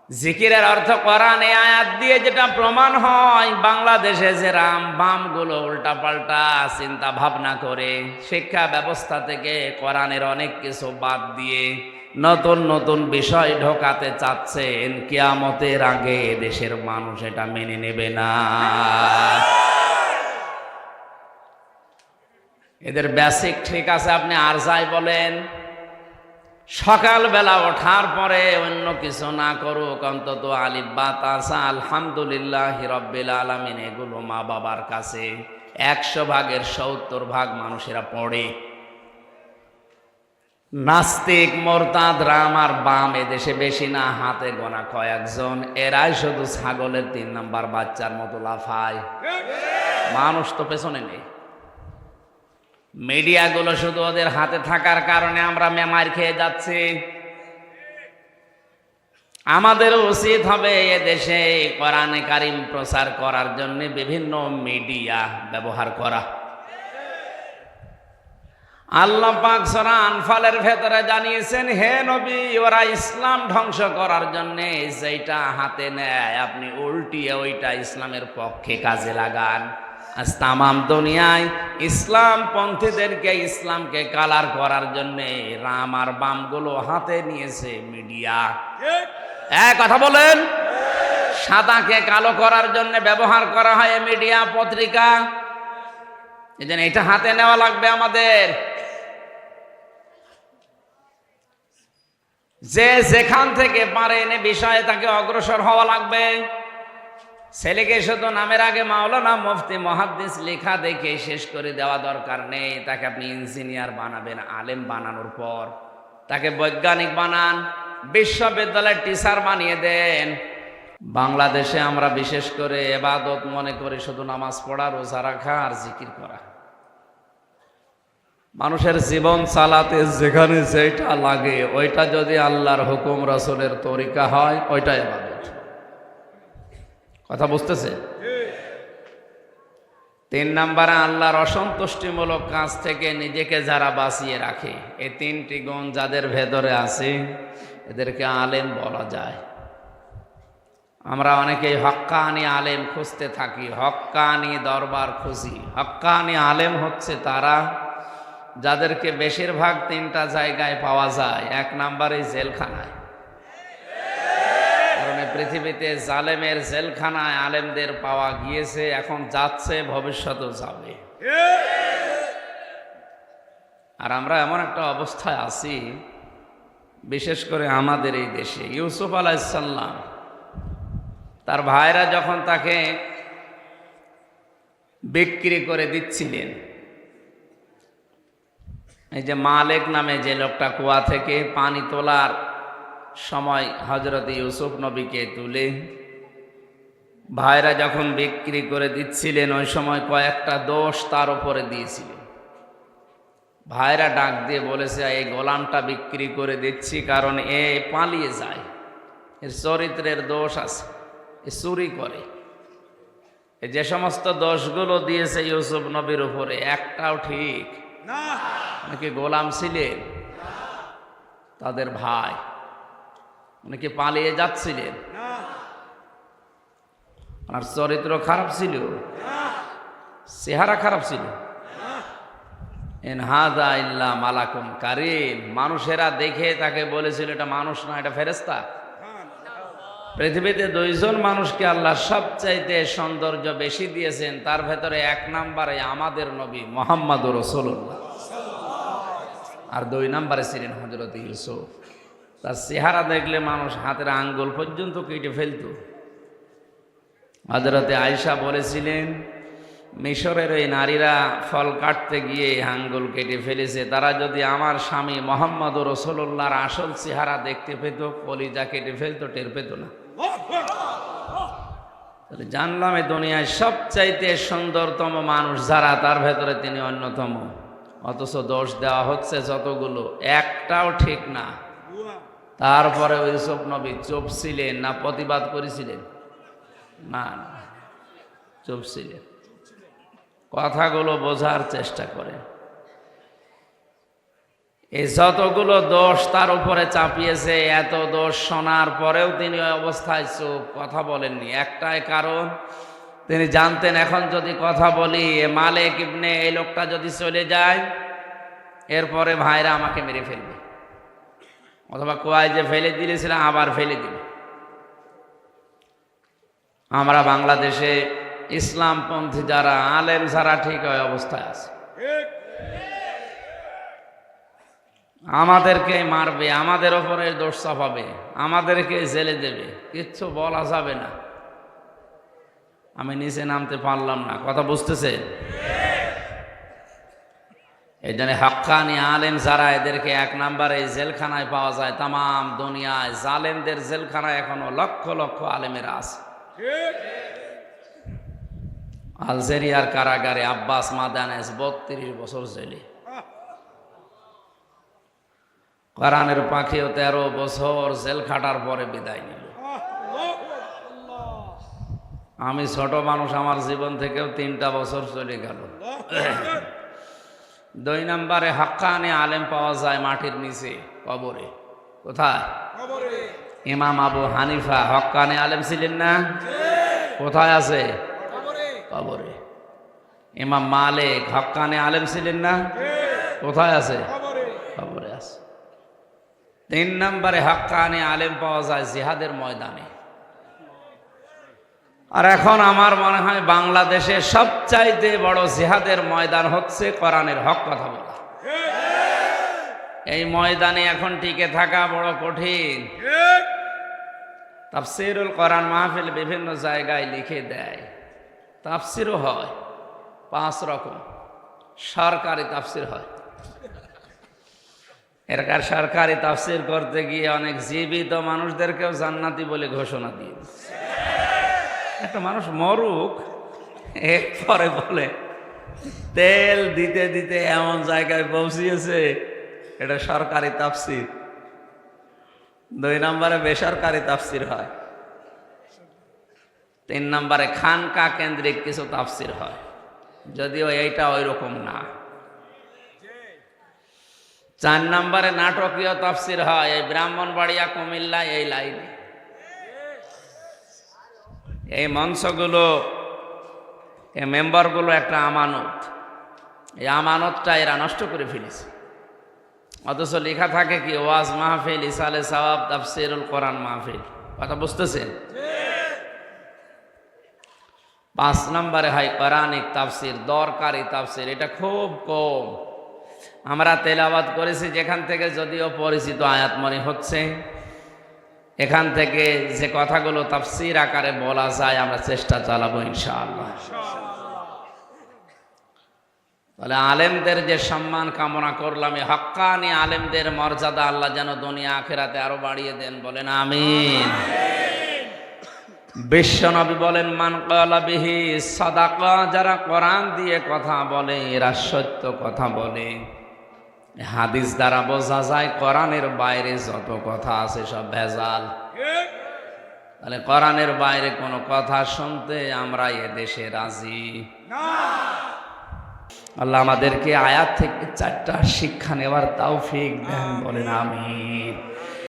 জিকিরের অর্থ কোরআনে আয়াত দিয়ে যেটা প্রমাণ হয়, বাংলাদেশে যে বামগুলো উল্টাপাল্টা চিন্তা ভাবনা করে শিক্ষা ব্যবস্থা থেকে কোরআনের অনেক কিছু বাদ দিয়ে নতুন নতুন বিষয় ঢোকাতে চাচ্ছেন, কিয়ামতের আগে দেশের মানুষ এটা মেনে নেবে না। এদের বেসিক ঠিক আছে, আপনি আর যাই বলেন, সকালবেলা ওঠার পরে অন্য কিছু না করুক, অন্তত আলিফ বা তাসা আলহামদুলিল্লাহ রাব্বিল আলামিন এগুলো মা বাবার কাছে 100 ভাগের 70 ভাগ মানুষেরা পড়ে। নাস্তিক মোরতাদ রাম আর বাম এদেশে বেশি না, হাতে গোনা কয়েকজন, এরাই শুধু ছাগলের 3 নাম্বার বাচ্চার মতো লাফায়। মানুষ তো পেছনে নেই। মিডিয়াগুলো শুধু ওদের হাতে থাকার কারণে আমরা মেমার খেয়ে যাচ্ছি। আমাদের উচিত হবে এদেশে কোরআনে কারিম প্রচার করার জন্য বিভিন্ন মিডিয়া ব্যবহার করা। আল্লাহ পাক সূরা আনফালের ভেতরে জানিয়েছেন, হে নবী, ওরা ইসলাম ধ্বংস করার জন্য যেটা হাতে নেয় আপনি উল্টিয়ে ওইটা ইসলামের পক্ষে কাজে লাগান। আজ তামাম দুনিয়ায় ইসলাম পন্থীদেরকে, ইসলামকে কালার করার জন্য রাম আর বামগুলো হাতে নিয়েছে মিডিয়া। কথা বলেন, সাদাকে কালো করার জন্য ব্যবহার করা হয় মিডিয়া, পত্রিকা। এই জন্য এটা হাতে নেওয়া লাগবে আমাদের। যে যেখান থেকে পারেন এ বিষয়ে তাকে অগ্রসর হওয়া লাগবে। ছেলেকে শুধু নামের আগে মাওলানা, মুফতি, মুহাদ্দিস লেখা দেখে শেষ করে দেওয়া দরকার নেই। তাকে আপনি ইঞ্জিনিয়ার বানাবেন, আলেম বানানোর পর তাকে বৈজ্ঞানিক বানান, বিশ্ববিদ্যালয়ের টিচার বানিয়ে দেন। বাংলাদেশে আমরা বিশেষ করে ইবাদত মনে করি শুধু নামাজ পড়া, রোজা রাখা আর জিকির করা। মানুষের জীবন চালাতে যেখানে যেটা লাগে ওইটা যদি আল্লাহর হুকুম রাসূলের তরিকা হয়, ওইটা ইবাদত। কথা বুঝতেছে? 3 নম্বরে আল্লাহর অসন্তুষ্টিমূলক কাজ থেকে নিজেকে যারা বাঁচিয়ে রাখে, এই 3টি গুণ যাদের ভেতরে আছে এদেরকে আলেম বলা যায়। আমরা অনেকেই হক্কানি আলেম খুঁজতে থাকি, হক্কানি দরবার খুঁজি। হক্কানি আলেম হচ্ছে তারা যাদেরকে বেশিরভাগ 3টা জায়গায় পাওয়া যায়। 1 নম্বরে জেলখানায়। কারণ পৃথিবীতে জালেমের জেলখানায় আলেমদের পাওয়া গিয়েছে, এখন যাচ্ছে, ভবিষ্যতেও যাবে। আর আমরা এমন একটা অবস্থায় আছি, বিশেষ করে আমাদের এই দেশে, ইউসুফ আলাইহিস সালাম তার ভাইরা যখন তাকে বিক্রি করে দিচ্ছিলেন, এই যে মালেক নামে যে লোকটা কুয়া থেকে পানি তোলার সময় হযরত ইউসুফ নবীকে তুলে ভাইরা যখন বিক্রি করে দিচ্ছিলেন, ওই সময় কয়েকটা দোষ তার উপরে দিয়েছিলেন। ভাইরা ডাক দিয়ে বলেছে, এই গোলামটা বিক্রি করে দিচ্ছি কারণ এ পালিয়ে যায়, এর চরিত্রের দোষ আছে, এ চুরি করে। যে সমস্ত দোষগুলো দিয়েছে ইউসুফ নবীর উপরে একটাও ঠিক না। নাকি গোলাম ছিলেন তাদের ভাই, নাকি পালিয়ে যাচ্ছিলেন, আর চরিত্র খারাপ ছিল, চেহারা খারাপ ছিল। ইন হাযা ইল্লা মালাকুম কারীম, মানুষেরা দেখে তাকে বলেছিল এটা মানুষ না, এটা ফেরেশতা। পৃথিবীতে 2 জন মানুষকে আল্লাহ সবচাইতে সৌন্দর্য বেশি দিয়েছেন, তার ভেতরে 1 নম্বরে আমাদের নবী মুহাম্মদুর রাসূলুল্লাহ, আর 2 নম্বরে ছিলেন হযরত ইউসুফ। তার চেহারা দেখলে মানুষ হাতের আঙ্গুল পর্যন্ত কেটে ফেলত। হযরতে আয়েশা বলেছিলেন, মিশরের ওই নারীরা ফল কাটতে গিয়ে আঙ্গুল কেটে ফেলেছে, তারা যদি আমার স্বামী মুহাম্মদুর রাসূলুল্লাহর আসল চেহারা দেখতে পেত, কলিজা কেটে ফেলত, টের পেত না। তাহলে জানলাম এই দুনিয়ায় সবচাইতে সুন্দরতম মানুষ যারা, তার ভেতরে তিনি অন্যতম। অথচ দোষ দেওয়া হচ্ছে যতগুলো, একটাও ঠিক না। তারপরে ইউসুফ নবী চুপ ছিলেন না প্রতিবাদ করেছিলেন? না, চুপ ছিলেন। কথাগুলো বোঝার চেষ্টা করেন। এই যতগুলো দোষ তার উপরে চাপিয়েছে, এত দোষ শোনার পরেও তিনি ওই অবস্থায় চুপ, কথা বলেননি। একটাই কারণ, তিনি জানতেন এখন যদি কথা বলি, মালিক ইবনে এই লোকটা যদি চলে যায়, এরপরে ভাইরা আমাকে মেরে ফেলবে, অথবা কুয়ায় যে ফেলে দিয়েছিলাম আবার ফেলে দিবে। আমরা বাংলাদেশে ইসলামপন্থী যারা আলেম যারা ঠিক ওই অবস্থায় আছে, আমাদেরকে মারবে, আমাদের ওপরে দোষ চাপাবে, আমাদেরকে জেলে দেবে, কিচ্ছু বলা যাবে না। আমি নিচে নামতে পারলাম না, কথা বুঝতেছেন? এই জন্য হাক্কানি আলেম যারা, এদেরকে এক নাম্বারে জেলখানায় পাওয়া যায়। তামাম দুনিয়ায় জালেমদের জেলখানায় এখনো লক্ষ লক্ষ আলেমেরা আছে। আলজেরিয়ার কারাগারে আব্বাস মাদানেস 32 বছর জেলে। কোরআনের পাখিও 13 বছর জেল খাটার পরে বিদায় নিল। আমি ছোট মানুষ, আমার জীবন থেকেও 3টা বছর চলে গেল। 2 নম্বরে হাক্কানি আলেম পাওয়া যায় মাটির নিচে, কবরে। কোথায়? ইমাম আবু হানিফা হাক্কানি আলেম ছিলেন না? কোথায় আছে? কবরে। ইমাম মালিক হাক্কানি আলেম ছিলেন না? কোথায় আছে? কবরে আছে। 3 নম্বরে হাক্কানি আলেম পাওয়া যায় জিহাদের ময়দানে। আর এখন আমার মনে হয় বাংলাদেশে সবচাইতে বড় জিহাদের ময়দান হচ্ছে কোরআনের হক কথা বলা। এই ময়দানে এখন টিকে থাকা বড় কঠিন। তাফসীরুল কোরআন মাহফিল বিভিন্ন জায়গায় লিখে দেয়, তাফসীরও হয় 5 রকম। সরকারি তাফসীর হয়। এরকার সরকারি তাফসীর করতে গিয়ে অনেক জীবিত মানুষদেরকেও জান্নাতি বলে ঘোষণা দিয়ে দিচ্ছে। একটা মানুষ মরুক, এরপরে বলে তেল দিতে দিতে এমন জায়গায় পৌঁছিয়েছে, এটা সরকারি তাফসীর। 2 নম্বরে বেসরকারি তাফসীর হয়। 3 নম্বরে খানকা কেন্দ্রিক কিছু তাফসীর হয়, যদিও এইটা ওই রকম না। 4 নম্বরে নাটকীয় তাফসীর হয়, এই ব্রাহ্মণবাড়িয়া কুমিল্লা এই লাইনে। এই মঞ্চগুলো, এই মেম্বারগুলো একটা আমানত, এই আমানতটা এরা নষ্ট করে ফেলেছে। অথচ লেখা থাকে কি ওয়াজ মাহফিল, ইসালে সওয়াব, তাফসীরুল কোরআন মাহফিল। কথা বুঝতেছেন? 5 নম্বরে হয় কোরআনিক তাফসীর, দরকারি তাফসীর। এটা খুব কম আমরা তেলাওয়াত করেছি, যেখান থেকে যদিও পরিচিত আয়াত মনে হচ্ছে, এখান থেকে যে কথাগুলো তাফসীর আকারে বলা যায় আমরা চেষ্টা চালাবো ইনশাআল্লাহ। তাহলে আলেমদের যে সম্মান কামনা করলাম, এই হাক্কানি আলেমদের মর্যাদা আল্লাহ যেন দুনিয়া আখিরাতে আরো বাড়িয়ে দেন, বলেন আমিন। বিশ্বনবী বলেন, মান ক্বালা বিহি সাদাকা, যারা কোরআন দিয়ে কথা বলে এরা সত্য কথা বলে। হাদিস দ্বারা বোঝা যায় কোরআনের বাইরে যত কথা আছে সব ভেজাল। তাহলে কোরআনের বাইরে কোনো কথা শুনতে আমরা এদেশে রাজি না। আল্লাহ আমাদেরকে আয়াত থেকে 4টা শিক্ষা নেওয়ার তৌফিক দেন, বলেন আমিন।